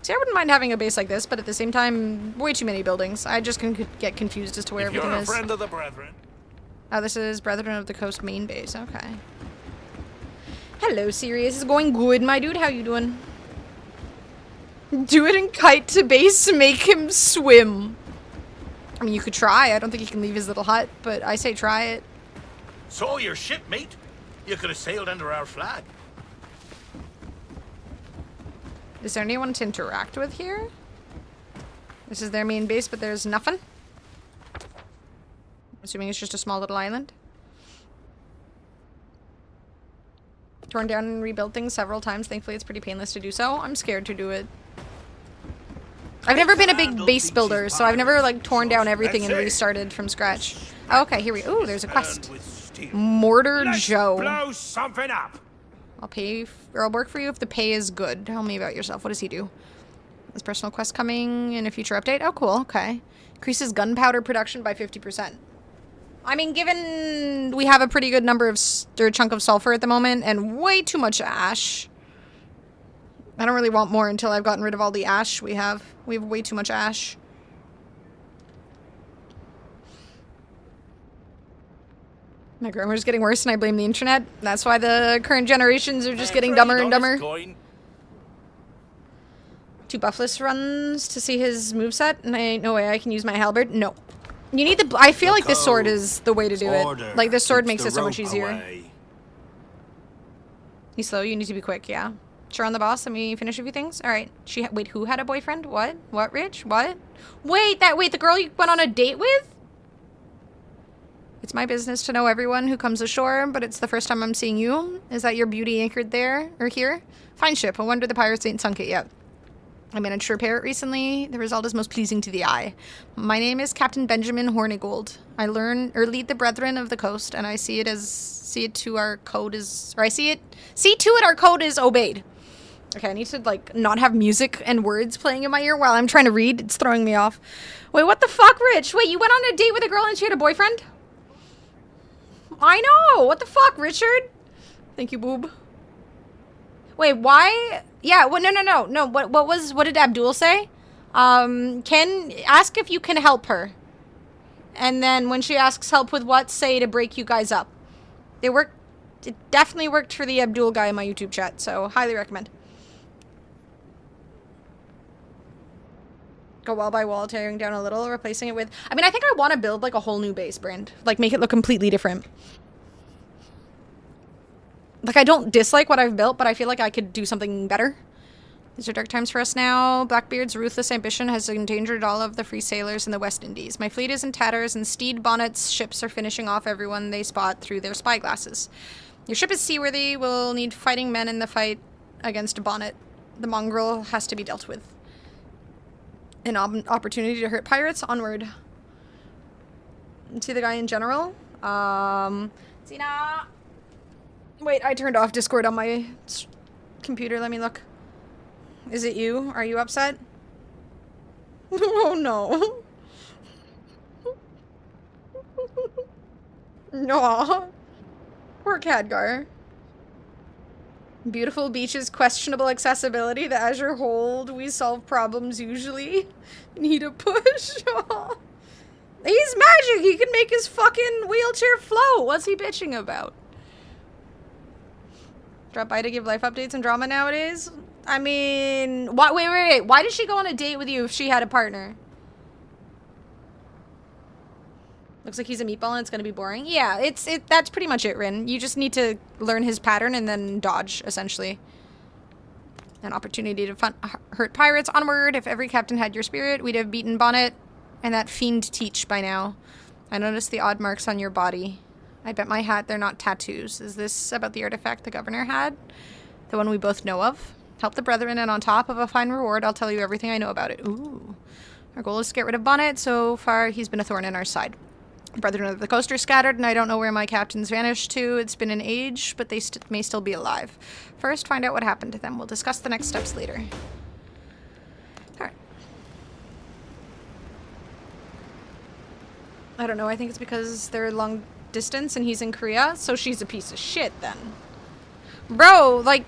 See, I wouldn't mind having a base like this, but at the same time, way too many buildings. I just can get confused as to where everything is. You're a friend of the Brethren. Oh, this is Brethren of the Coast main base. Okay. Hello, Sirius. It's going good, my dude. How you doing? Do it and kite to base, make him swim. I mean, you could try. I don't think he can leave his little hut, but I say try it. So your ship, mate? You could have sailed under our flag. Is there anyone to interact with here? This is their main base, but there's nothing. Assuming it's just a small little island. Torn down and rebuilt things several times. Thankfully, it's pretty painless to do so. I'm scared to do it. I've never been a big base builder, so I've never, like, torn down everything and restarted from scratch. Oh, okay, here we go. Ooh, there's a quest. Mortar Joe. Blow something up. I'll pay, or I'll work for you if the pay is good. Tell me about yourself. What does he do? This personal quest coming in a future update. Oh, cool. Okay. Increases gunpowder production by 50%. I mean, given we have a pretty good number of, or chunk of sulfur at the moment, and way too much ash. I don't really want more until I've gotten rid of all the ash we have. We have way too much ash. My grammar's getting worse and I blame the internet. That's why the current generations are just getting dumber and dumber. 2 buffless runs to see his moveset, and ain't no way I can use my halberd. No. You need the... I feel like this sword is the way to do it. Like, this sword makes it so much easier. He's slow, you need to be quick, yeah. Sure on the boss, let me finish a few things. Alright. Wait, who had a boyfriend? What? What, Rich? What? Wait, the girl you went on a date with? It's my business to know everyone who comes ashore, but it's the first time I'm seeing you. Is that your beauty anchored there, or here? Fine ship, I wonder the pirates ain't sunk it yet. I managed to repair it recently. The result is most pleasing to the eye. My name is Captain Benjamin Hornigold. I lead the Brethren of the Coast, and I see to it our code is obeyed. Okay, I need to, like, not have music and words playing in my ear while I'm trying to read. It's throwing me off. Wait, what the fuck, Rich? Wait, you went on a date with a girl and she had a boyfriend? I know! What the fuck, Richard? Thank you, boob. Wait, why? Yeah, well, no. What did Abdul say? Ask if you can help her. And then when she asks help with what, say to break you guys up. It definitely worked for the Abdul guy in my YouTube chat, so highly recommend. Go wall by wall, tearing down a little, replacing it with... I mean, I think I want to build, like, a whole new base brand. Like, make it look completely different. Like, I don't dislike what I've built, but I feel like I could do something better. These are dark times for us now. Blackbeard's ruthless ambition has endangered all of the free sailors in the West Indies. My fleet is in tatters, and Steed Bonnet's ships are finishing off everyone they spot through their spyglasses. Your ship is seaworthy. We'll need fighting men in the fight against Bonnet. The mongrel has to be dealt with. An opportunity to hurt pirates. Onward. See the guy in general? Zena. Wait, I turned off Discord on my computer. Let me look. Is it you? Are you upset? Oh no. No. Poor Khadgar. Beautiful beaches, questionable accessibility. The Azure Hold, we solve problems usually. Need a push. He's magic. He can make his fucking wheelchair float. What's he bitching about? Drop by to give life updates and drama nowadays? I mean, wait. Why did she go on a date with you if she had a partner? Looks like he's a meatball and it's gonna be boring. Yeah, that's pretty much it, Rin. You just need to learn his pattern and then dodge, essentially. An opportunity to hurt pirates. Onward. If every captain had your spirit, we'd have beaten Bonnet and that fiend Teach by now. I noticed the odd marks on your body. I bet my hat they're not tattoos. Is this about the artifact the governor had? The one we both know of? Help the brethren, and on top of a fine reward, I'll tell you everything I know about it. Ooh. Our goal is to get rid of Bonnet. So far, he's been a thorn in our side. Brethren of the coast are scattered, and I don't know where my captains vanished to. It's been an age, but they may still be alive. First, find out what happened to them. We'll discuss the next steps later. Alright. I don't know, I think it's because they're long distance and he's in Korea, so she's a piece of shit then. Bro, like,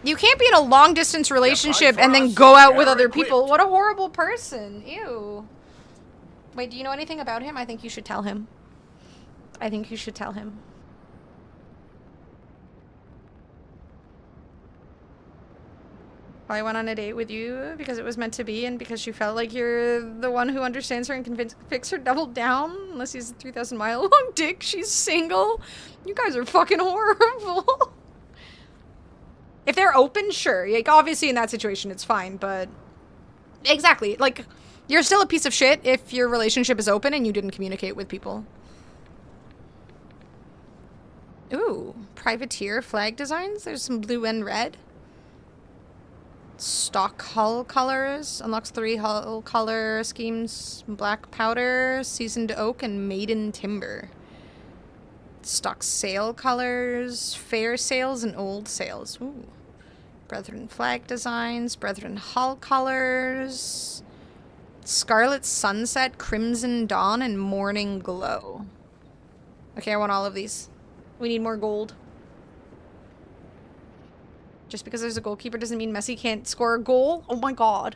you can't be in a long distance relationship and then go out with other people. What a horrible person. Ew. Wait, do you know anything about him? I think you should tell him. I think you should tell him. I went on a date with you because it was meant to be and because she felt like you're the one who understands her and can fix her double down. Unless he's a 3,000 mile long dick, she's single. You guys are fucking horrible. If they're open, sure. Like, obviously in that situation it's fine, but... Exactly. Like, you're still a piece of shit if your relationship is open and you didn't communicate with people. Ooh. Privateer flag designs? There's some blue and red. Stock hull colors. Unlocks 3 hull color schemes. Black powder, seasoned oak, and maiden timber. Stock sail colors. Fair sails and old sails. Ooh. Brethren flag designs. Brethren hull colors. Scarlet sunset, crimson dawn, and morning glow. Okay, I want all of these. We need more gold. Just because there's a goalkeeper doesn't mean Messi can't score a goal. Oh my god.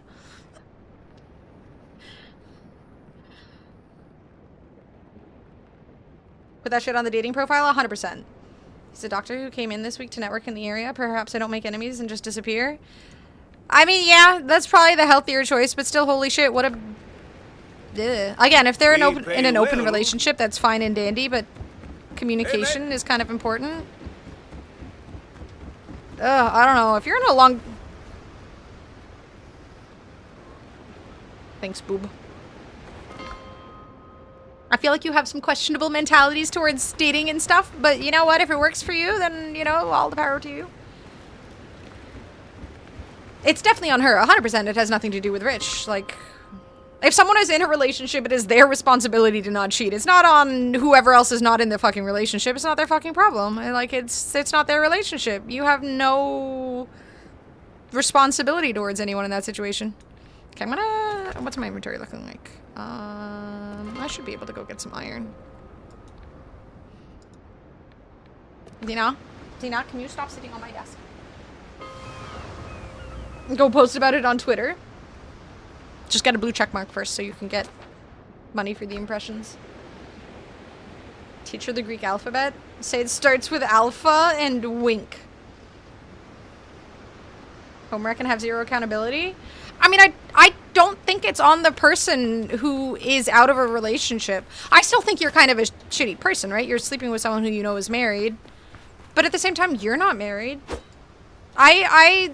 Put that shit on the dating profile? 100%. He's a doctor who came in this week to network in the area. Perhaps I don't make enemies and just disappear. I mean, yeah, that's probably the healthier choice, but still, holy shit, what a... Ugh. Again, if they're in an open relationship, that's fine and dandy, but communication is kind of important. Ugh, I don't know. If you're in a long... Thanks, boob. I feel like you have some questionable mentalities towards dating and stuff, but you know what? If it works for you, then, you know, all the power to you. It's definitely on her, 100%. It has nothing to do with Rich. Like, if someone is in a relationship, it is their responsibility to not cheat. It's not on whoever else is not in the fucking relationship. It's not their fucking problem. Like, it's not their relationship. You have no responsibility towards anyone in that situation. Okay, I'm gonna... What's my inventory looking like? I should be able to go get some iron. Dina? Dina, can you stop sitting on my desk? Go post about it on Twitter. Just get a blue check mark first so you can get money for the impressions. Teach her the Greek alphabet. Say it starts with alpha and wink. Homework and have 0 accountability. I mean, I don't think it's on the person who is out of a relationship. I still think you're kind of a shitty person, right? You're sleeping with someone who you know is married. But at the same time, you're not married. I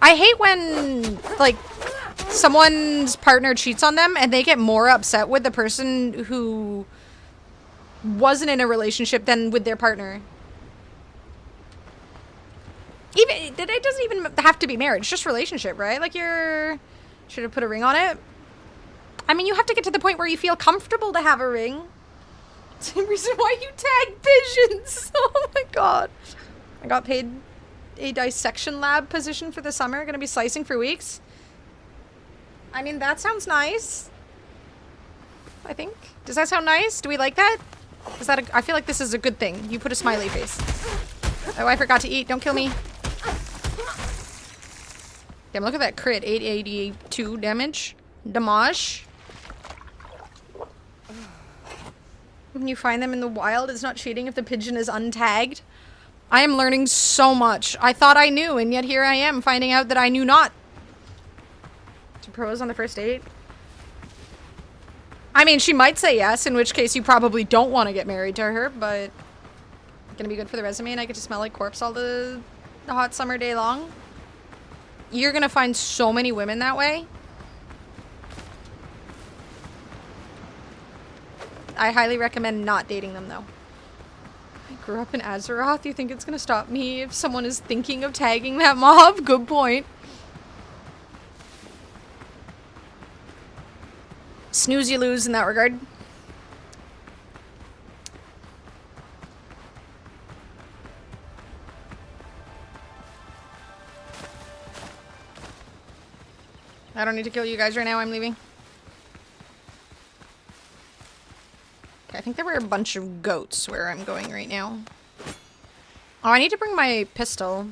hate when, like, someone's partner cheats on them and they get more upset with the person who wasn't in a relationship than with their partner. Even, it doesn't even have to be marriage, it's just relationship, right? Like, should have put a ring on it. I mean, you have to get to the point where you feel comfortable to have a ring. It's the reason why you tag pigeons. Oh my god. I got paid a dissection lab position for the summer. Gonna be slicing for weeks. I mean, that sounds nice. I think. Does that sound nice? Do we like that? Is that I feel like this is a good thing. You put a smiley face. Oh, I forgot to eat. Don't kill me. Damn, look at that crit. 882 damage. Damage. When you find them in the wild, it's not cheating if the pigeon is untagged. I am learning so much. I thought I knew, and yet here I am finding out that I knew not. To propose on the first date? I mean, she might say yes, in which case you probably don't want to get married to her, but... Gonna be good for the resume, and I get to smell like corpse all the hot summer day long. You're gonna find so many women that way. I highly recommend not dating them, though. I grew up in Azeroth. You think it's gonna stop me if someone is thinking of tagging that mob? Good point. Snooze, you lose in that regard. I don't need to kill you guys right now. I'm leaving. Okay, I think there were a bunch of goats where I'm going right now. Oh, I need to bring my pistol.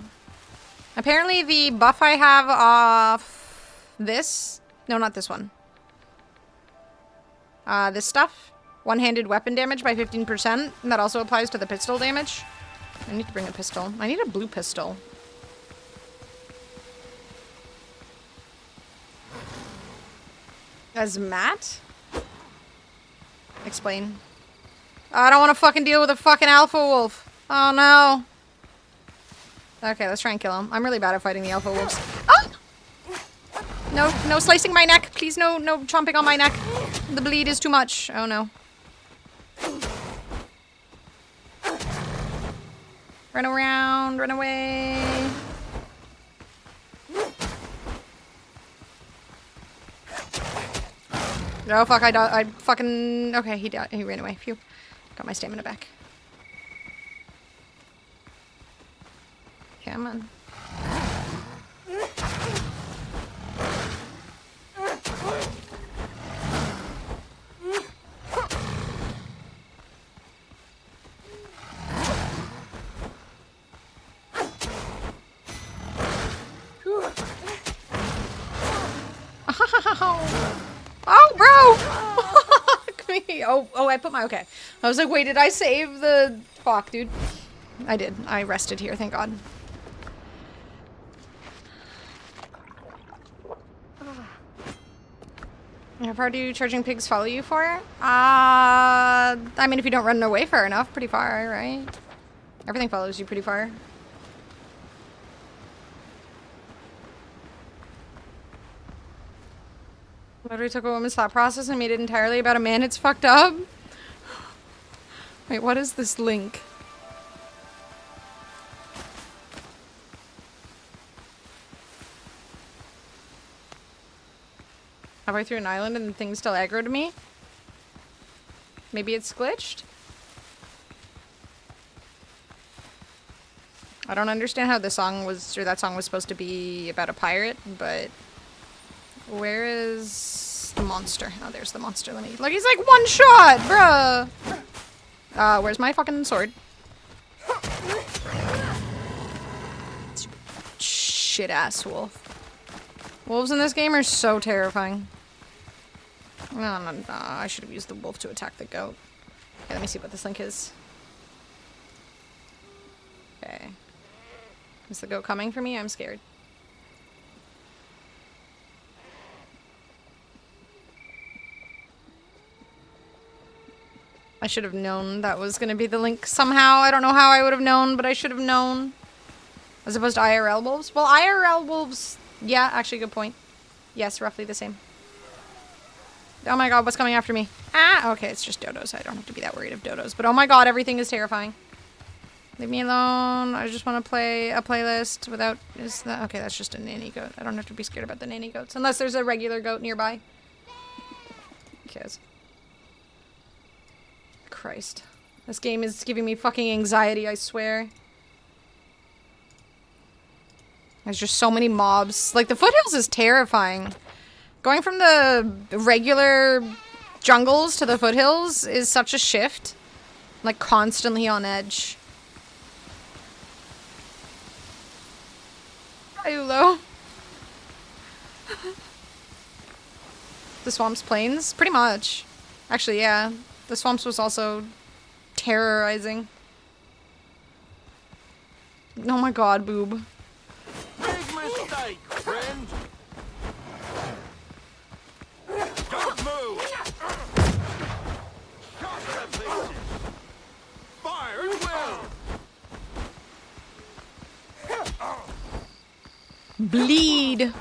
Apparently the buff I have off this... No, not this one. This stuff. One-handed weapon damage by 15%. And that also applies to the pistol damage. I need to bring a pistol. I need a blue pistol. As Matt? Explain. I don't want to fucking deal with a fucking alpha wolf. Oh no. Okay, let's try and kill him. I'm really bad at fighting the alpha wolves. Oh! No, no slicing my neck. Please, no, no chomping on my neck. The bleed is too much. Oh no. Run around, run away. Oh fuck, I fucking... Okay, he died. He ran away. Phew. Got my stamina back. Come on. Oh, bro! Oh, I put my... Okay. I was like, wait, did I save the... Fuck, dude. I did. I rested here, thank God. How far do charging pigs follow you for? I mean, if you don't run away far enough, pretty far, right? Everything follows you pretty far. Literally took a woman's thought process and made it entirely about a man. It's fucked up. Wait, what is this link? Halfway through an island and the thing's still aggro to me? Maybe it's glitched? I don't understand how this song was, or that song was supposed to be about a pirate, but... Where is the monster? Oh, there's the monster. Let me... Look, he's like one shot, bruh! Where's my fucking sword? Shit-ass wolf. Wolves in this game are so terrifying. No, I should have used the wolf to attack the goat. Okay, let me see what this link is. Okay. Is the goat coming for me? I'm scared. I should have known that was going to be the link somehow. I don't know how I would have known, but I should have known. As opposed to IRL wolves. Well, IRL wolves... Yeah, actually, good point. Yes, roughly the same. Oh my god, what's coming after me? Ah! Okay, it's just dodos. I don't have to be that worried of dodos. But oh my god, everything is terrifying. Leave me alone. I just want to play a playlist without... Is that... Okay, that's just a nanny goat. I don't have to be scared about the nanny goats. Unless there's a regular goat nearby. Kids. Christ. This game is giving me fucking anxiety, I swear. There's just so many mobs. Like, the foothills is terrifying. Going from the regular jungles to the foothills is such a shift. Like, constantly on edge. Hi, Ulo. The Swamps Plains? Pretty much. Actually, yeah. The Swamps was also terrorizing. Oh my god, boob. Big mistake, friend. Don't move. Shot to pieces. Fire at will. Bleed.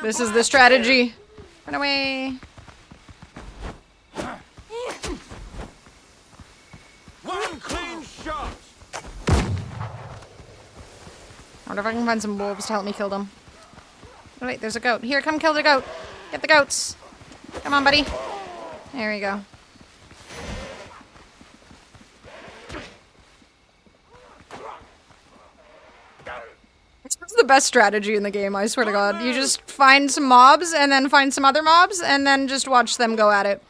This is the strategy. Run away. One clean shot. I wonder if I can find some wolves to help me kill them. Oh, wait, there's a goat. Here, come kill the goat. Get the goats. Come on, buddy. There we go. This is the best strategy in the game, I swear to God. You just find some mobs, and then find some other mobs, and then just watch them go at it.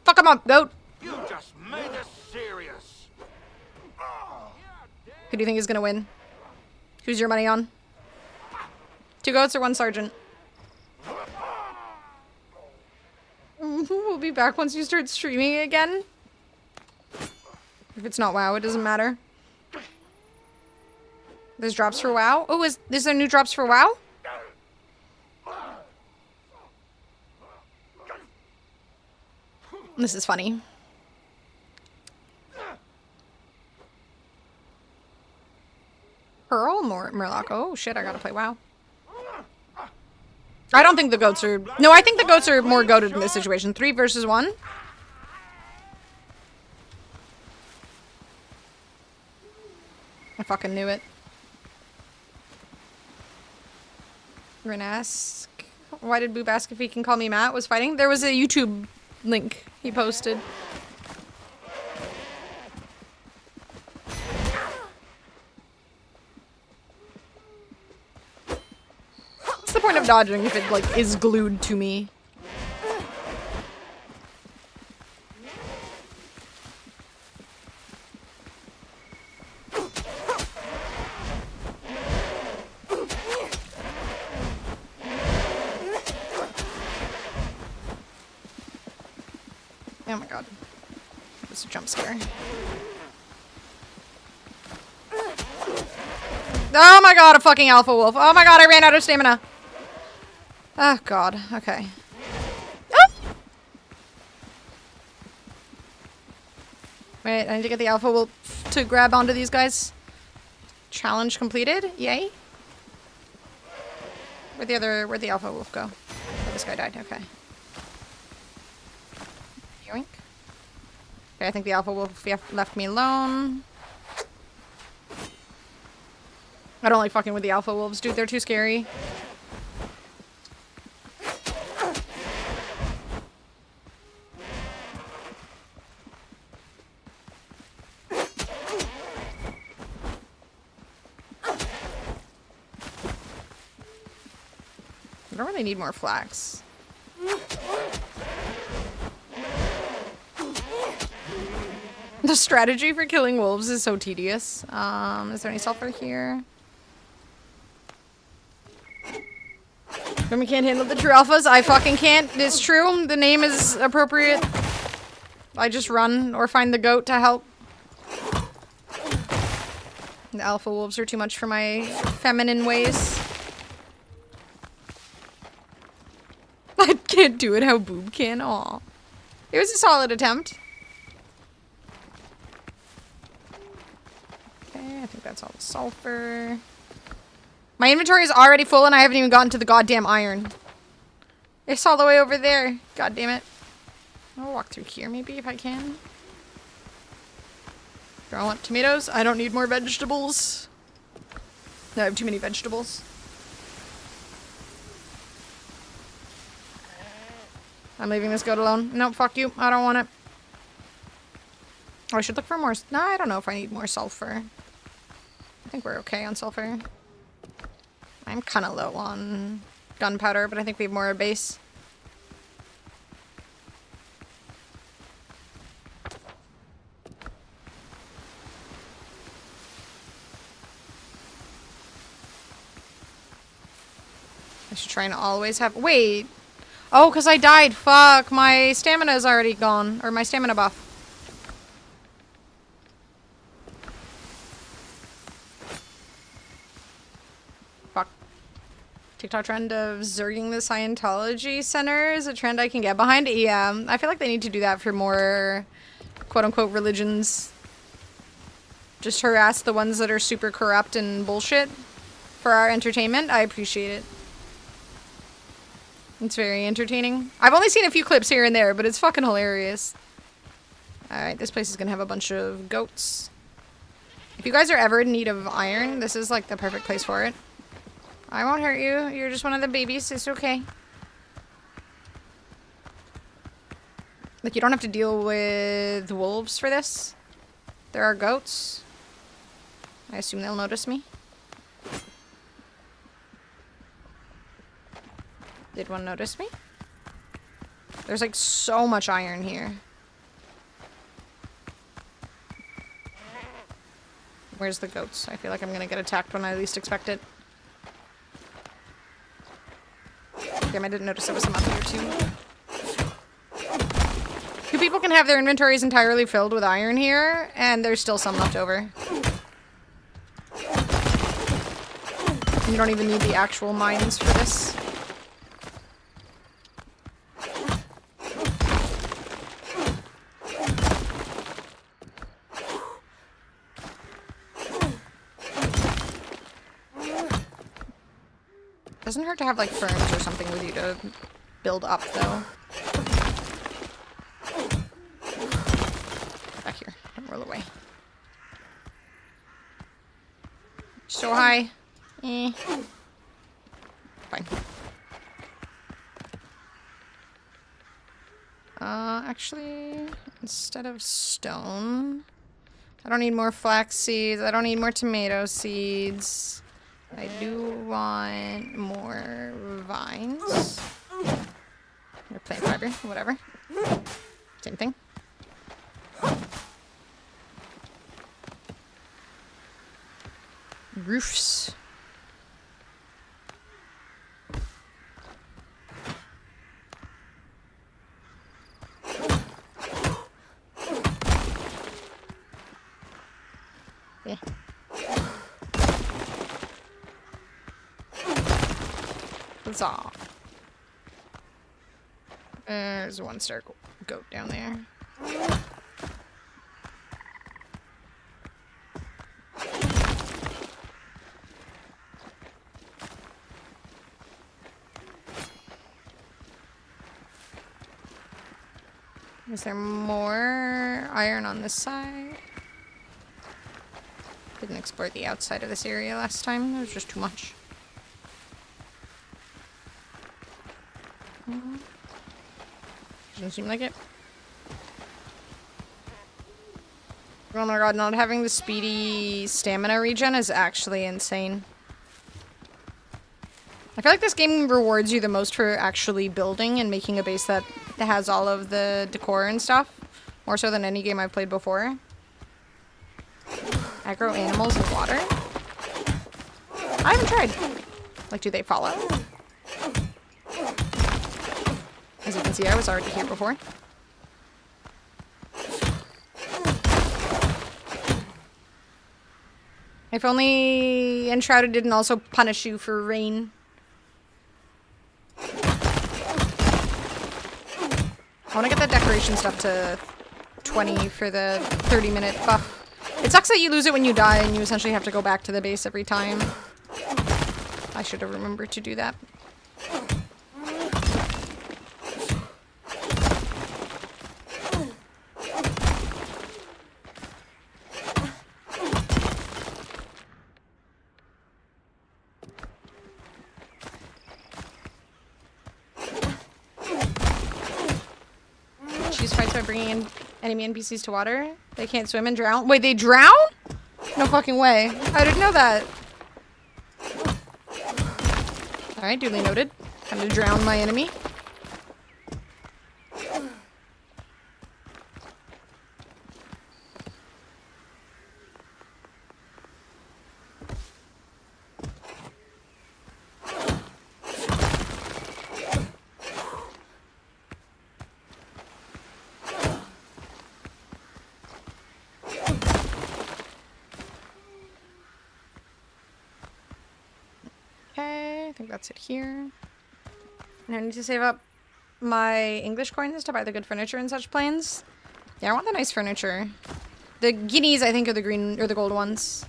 Fuck them up, goat. You just made us serious. Who do you think is gonna win? Who's your money on? 2 goats or 1 sergeant? We'll be back once you start streaming again. If it's not WoW, it doesn't matter. There's drops for WoW? Oh, is there new drops for WoW? This is funny. Pearl? Murloc. Oh shit, I gotta play WoW. I don't think the goats are... No, I think the goats are more goated in this situation. 3 versus 1. I fucking knew it. Renask. Why did Boob ask if he can call me Matt? Was fighting? There was a YouTube link he posted. What's the point of dodging if it, like, is glued to me? Oh my god. It's a jump scare. Oh my god, a fucking alpha wolf. Oh my god, I ran out of stamina. Oh god, okay. Ah! Wait, I need to get the alpha wolf to grab onto these guys. Challenge completed. Yay. Where'd the alpha wolf go? Oh, this guy died, okay. Yoink. Okay, I think the alpha wolf left me alone. I don't like fucking with the alpha wolves, dude. They're too scary. I don't really need more flax. The strategy for killing wolves is so tedious. Is there any sulfur here? Women can't handle the true alphas. I fucking can't. It's true. The name is appropriate. I just run or find the goat to help. The alpha wolves are too much for my feminine ways. I can't do it how Boob can. Aw. It was a solid attempt. Okay, I think that's all the sulfur. My inventory is already full and I haven't even gotten to the goddamn iron. It's all the way over there. God damn it. I'll walk through here maybe if I can. Do I want tomatoes? I don't need more vegetables. No, I have too many vegetables. I'm leaving this goat alone. Nope, fuck you. I don't want it. Oh, I should look for more. No, I don't know if I need more sulfur. I think we're okay on sulfur. I'm kind of low on gunpowder, but I think we have more base. I should try and always have... Wait! Oh, because I died. Fuck, my stamina is already gone. Or my stamina buff. TikTok trend of zerging the Scientology Center is a trend I can get behind. Yeah, I feel like they need to do that for more quote-unquote religions. Just harass the ones that are super corrupt and bullshit for our entertainment. I appreciate it. It's very entertaining. I've only seen a few clips here and there, but it's fucking hilarious. Alright, this place is gonna have a bunch of goats. If you guys are ever in need of iron, this is like the perfect place for it. I won't hurt you. You're just one of the babies. It's okay. Like, you don't have to deal with wolves for this. There are goats. I assume they'll notice me. Did one notice me? There's like so much iron here. Where's the goats? I feel like I'm gonna get attacked when I least expect it. Damn, I didn't notice there was some up here too. Two people can have their inventories entirely filled with iron here, and there's still some left over. You don't even need the actual mines for this. Doesn't hurt to have like ferns or something with you to build up though. Back here. Don't roll away. So high. Eh. Fine. Actually, instead of stone, I don't need more flax seeds. I don't need more tomato seeds. I do want more vines. Or plant fiber, whatever. Same thing. Roofs. Yeah. Huzzah. There's a one-star goat down there. Is there more iron on this side? Didn't explore the outside of this area last time. There was just too much. Doesn't seem like it. Oh my god, not having the speedy stamina regen is actually insane. I feel like this game rewards you the most for actually building and making a base that has all of the decor and stuff. More so than any game I've played before. Aggro animals in water? I haven't tried. Like, do they follow? As you can see, I was already here before. If only Enshrouded didn't also punish you for rain. I want to get that decoration stuff to 20 for the 30-minute buff. It sucks that you lose it when you die and you essentially have to go back to the base every time. I should have remembered to do that. Choose fights by bringing in enemy NPCs to water. They can't swim and drown. Wait, they drown? No fucking way. I didn't know that. Alright, duly noted. Time to drown my enemy. I think that's it here. And I need to save up my English coins to buy the good furniture in such planes. Yeah, I want the nice furniture. The guineas, I think, are the green or the gold ones.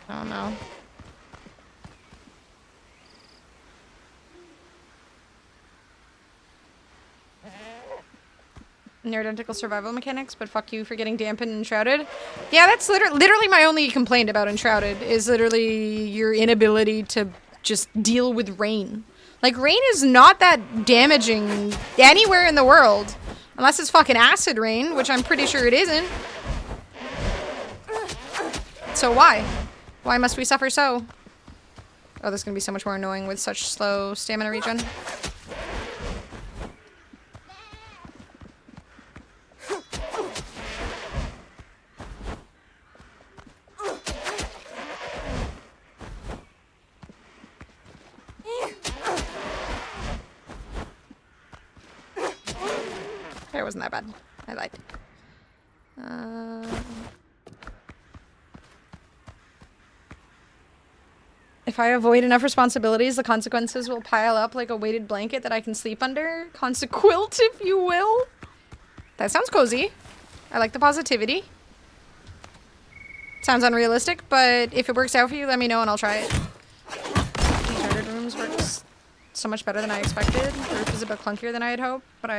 Oh no. Near identical survival mechanics, but fuck you for getting dampened and Enshrouded. Yeah, that's literally my only complaint about Enshrouded, is literally your inability to just deal with rain. Like, rain is not that damaging anywhere in the world. Unless it's fucking acid rain, which I'm pretty sure it isn't. So why? Why must we suffer so? Oh, this is gonna be so much more annoying with such slow stamina regen. It wasn't that bad. I lied. If I avoid enough responsibilities, the consequences will pile up like a weighted blanket that I can sleep under. Consequilt, if you will. That sounds cozy. I like the positivity. Sounds unrealistic, but if it works out for you, let me know and I'll try it. Chartered rooms works so much better than I expected. The roof is a bit clunkier than I had hoped, but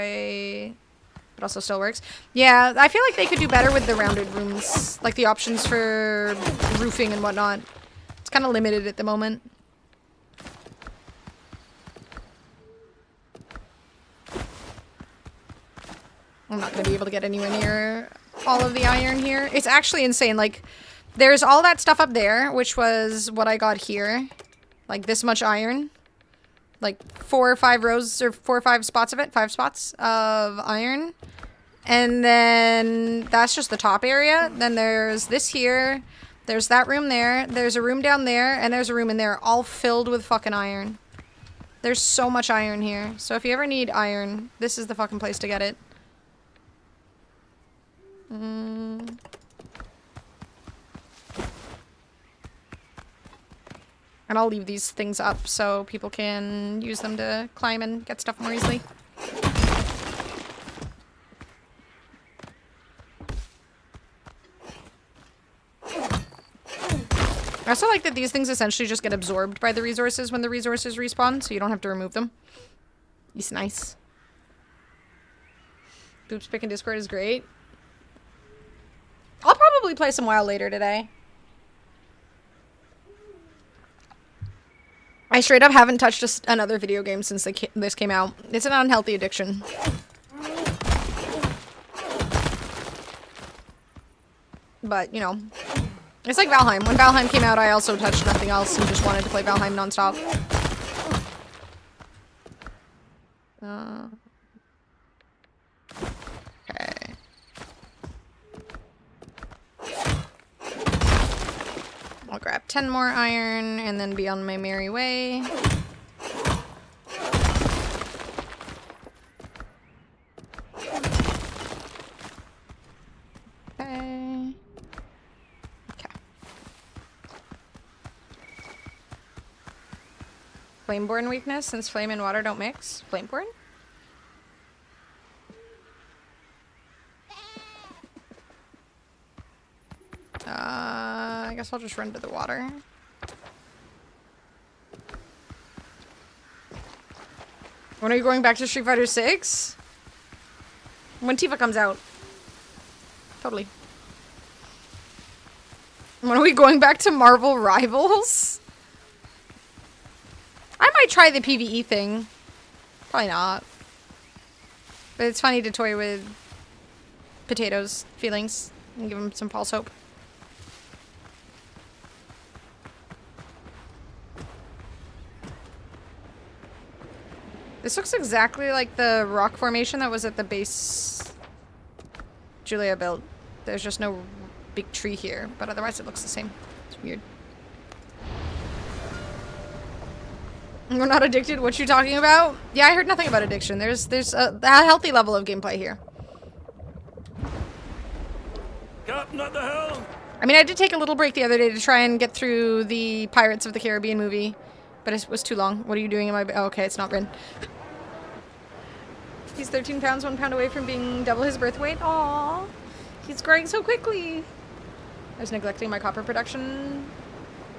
also still works. Yeah, I feel like they could do better with the rounded rooms. Like the options for roofing and whatnot. It's kind of limited at the moment. I'm not going to be able to get anywhere near all of the iron here. It's actually insane. Like, there's all that stuff up there, which was what I got here. Like, this much iron. Like, 4 or 5 rows, or 4 or 5 spots of it. 5 spots of iron. And then that's just the top area. Then there's this here. There's that room there. There's a room down there. And there's a room in there. All filled with fucking iron. There's so much iron here. So if you ever need iron, this is the fucking place to get it. And I'll leave these things up so people can use them to climb and get stuff more easily. I also like that these things essentially just get absorbed by the resources when the resources respawn, so you don't have to remove them. It's nice. Boops Pick in Discord is great. I'll probably play some WoW later today. I straight up haven't touched another video game since this came out. It's an unhealthy addiction. But, you know, it's like Valheim. When Valheim came out, I also touched nothing else and just wanted to play Valheim nonstop. Okay. I'll grab 10 more iron and then be on my merry way. Okay. Flameborn weakness, since flame and water don't mix. Flameborn? I guess I'll just run to the water. When are you going back to Street Fighter 6? When Tifa comes out. Totally. When are we going back to Marvel Rivals? I might try the PvE thing. Probably not. But it's funny to toy with Potato's feelings and give him some false hope. This looks exactly like the rock formation that was at the base Julia built. There's just no big tree here, but otherwise it looks the same. It's weird. We're not addicted? What you talking about? Yeah, I heard nothing about addiction. There's a healthy level of gameplay here. Captain at the helm. I mean, I did take a little break the other day to try and get through the Pirates of the Caribbean movie, but it was too long. What are you doing in my... Oh, okay, it's not Rin. He's 13 pounds, 1 pound away from being double his birth weight. Aww. He's growing so quickly. I was neglecting my copper production,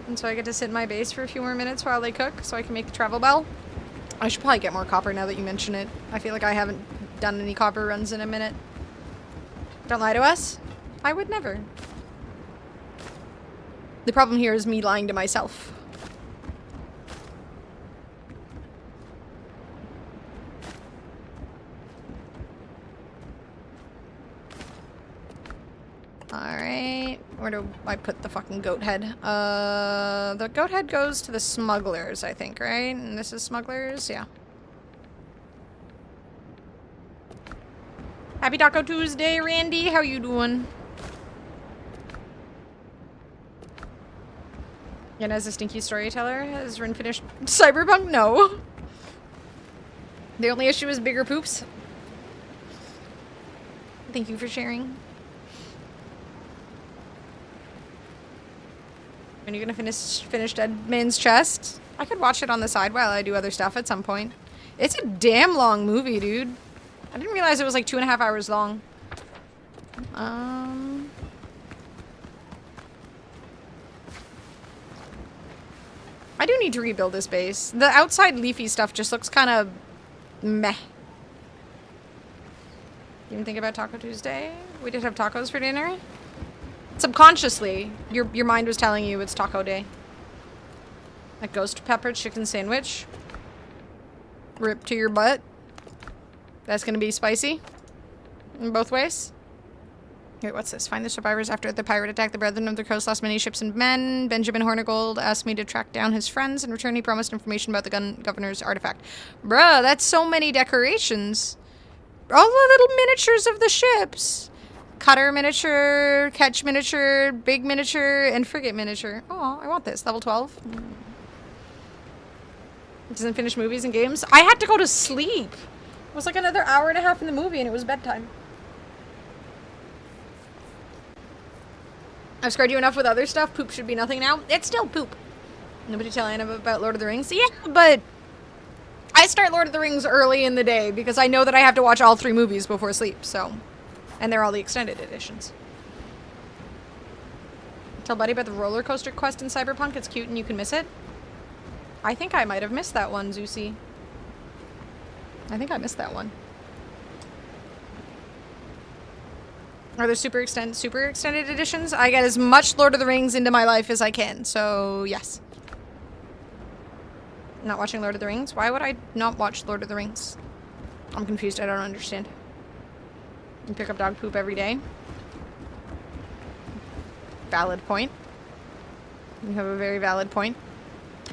and so I get to sit in my base for a few more minutes while they cook so I can make the travel bell. I should probably get more copper now that you mention it. I feel like I haven't done any copper runs in a minute. Don't lie to us. I would never. The problem here is me lying to myself. Alright. Where do I put the fucking goat head? The goat head goes to the smugglers, I think, right? And this is smugglers? Yeah. Happy Taco Tuesday, Randy. How you doing? And as a stinky storyteller, has Rin finished Cyberpunk? No. The only issue is bigger poops. Thank you for sharing. When are you gonna finish Dead Man's Chest? I could watch it on the side while I do other stuff at some point. It's a damn long movie, dude. I didn't realize it was like 2.5 hours long. I do need to rebuild this base. The outside leafy stuff just looks kind of meh. You even think about Taco Tuesday? We did have tacos for dinner. Subconsciously, your mind was telling you it's taco day. A ghost pepper chicken sandwich. Rip to your butt. That's gonna be spicy. In both ways. Wait, what's this? Find the survivors after the pirate attack. The Brethren of the Coast lost many ships and men. Benjamin Hornigold asked me to track down his friends. In return, he promised information about the governor's artifact. Bruh, that's so many decorations. All the little miniatures of the ships. Cutter miniature, catch miniature, big miniature, and frigate miniature. Oh, I want this. Level 12. Doesn't finish movies and games. I had to go to sleep. It was like another hour and a half in the movie and it was bedtime. I've scared you enough with other stuff. Poop should be nothing now. It's still poop. Nobody tell Anna about Lord of the Rings. Yeah, but I start Lord of the Rings early in the day because I know that I have to watch all 3 movies before sleep, so. And they're all the extended editions. Tell Buddy about the roller coaster quest in Cyberpunk. It's cute and you can miss it. I think I might have missed that one, Zeusy. I think I missed that one. Are there super extended editions? I get as much Lord of the Rings into my life as I can, so yes. Not watching Lord of the Rings? Why would I not watch Lord of the Rings? I'm confused. I don't understand. You pick up dog poop every day. Valid point. You have a very valid point.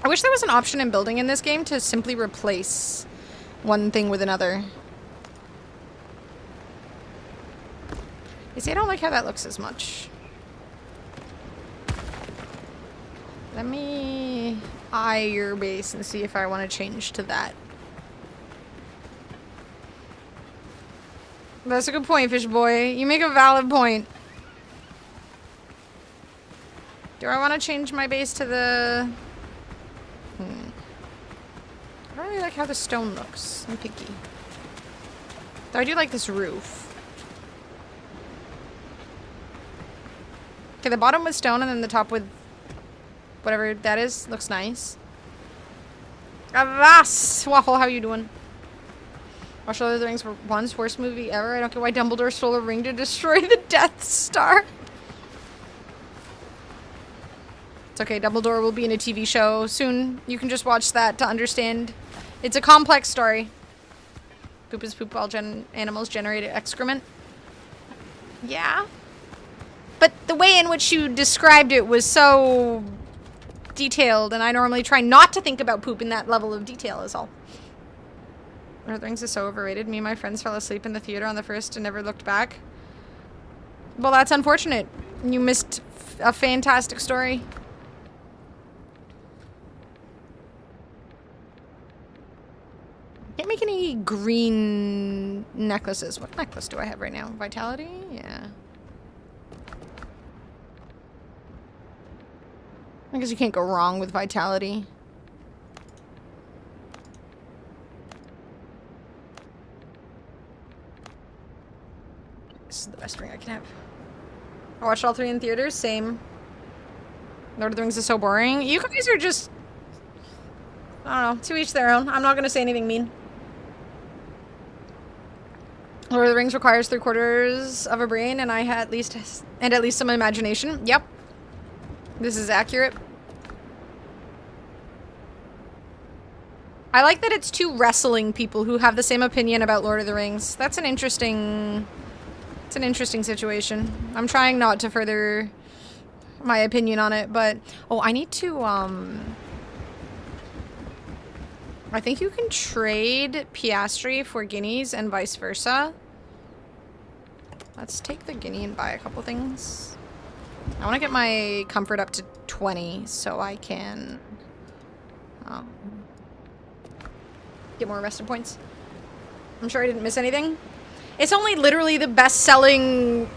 I wish there was an option in building in this game to simply replace one thing with another. You see, I don't like how that looks as much. Let me eye your base and see if I want to change to that. That's a good point, fish boy. You make a valid point. Do I want to change my base to the... I don't really like how the stone looks. I'm picky. Though I do like this roof. Okay, the bottom with stone and then the top with whatever that is. Looks nice. Avas! Waffle, how you doing? Watch Lord of the Rings for once. Worst movie ever. I don't get why Dumbledore stole a ring to destroy the Death Star. It's okay, Dumbledore will be in a TV show soon. You can just watch that to understand. It's a complex story. Poop is poop. All animals generate excrement. Yeah. But the way in which you described it was so detailed, and I normally try not to think about poop in that level of detail is all. Lord of the Rings is so overrated. Me and my friends fell asleep in the theater on the first and never looked back. Well, that's unfortunate. You missed a fantastic story. Can't make any green necklaces. What necklace do I have right now? Vitality? Yeah. I guess you can't go wrong with vitality. This is the best ring I can have. I watched all 3 in theaters. Same. Lord of the Rings is so boring. You guys are just... I don't know. To each their own. I'm not going to say anything mean. Lord of the Rings requires 3/4 of a brain, and I had at least some imagination. Yep. This is accurate. I like that it's two wrestling people who have the same opinion about Lord of the Rings. That's an interesting... It's an interesting situation. I'm trying not to further my opinion on it, but... Oh, I need to, I think you can trade piastri for guineas and vice versa. Let's take the guinea and buy a couple things. I want to get my comfort up to 20 so I can get more rested points. I'm sure I didn't miss anything. It's only literally the best-selling,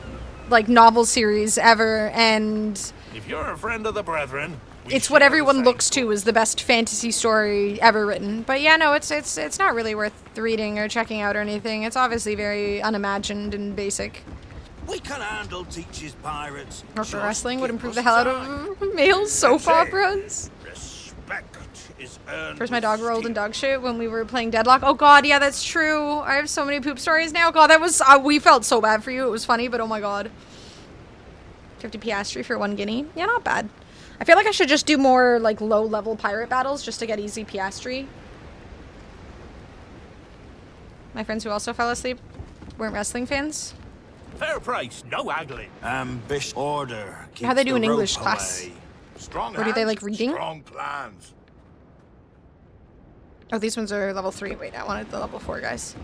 like, novel series ever, and... If you're a friend of the brethren... It's what everyone looks to as the best fantasy story ever written. But yeah, no, it's not really worth reading or checking out or anything. It's obviously very unimagined and basic. We can handle teaches pirates. Or wrestling would improve the hell out of male soap operas. Respect is earned. First, my dog rolled in dog shit when we were playing Deadlock. Oh god, yeah, that's true. I have so many poop stories now. God, that was we felt so bad for you. It was funny, but oh my god. 50 piastri for 1 guinea. Yeah, not bad. I feel like I should just do more, like, low-level pirate battles just to get easy piastri. My friends who also fell asleep weren't wrestling fans. Fair price, no haggling. Ambish order. How'd they do in English class? Strong Or do they, hands, like, reading? Strong plans. Oh, these ones are level 3. Wait, I wanted the level 4 guys.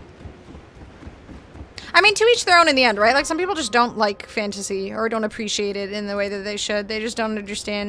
I mean, to each their own in the end, right? Like, some people just don't like fantasy or don't appreciate it in the way that they should. They just don't understand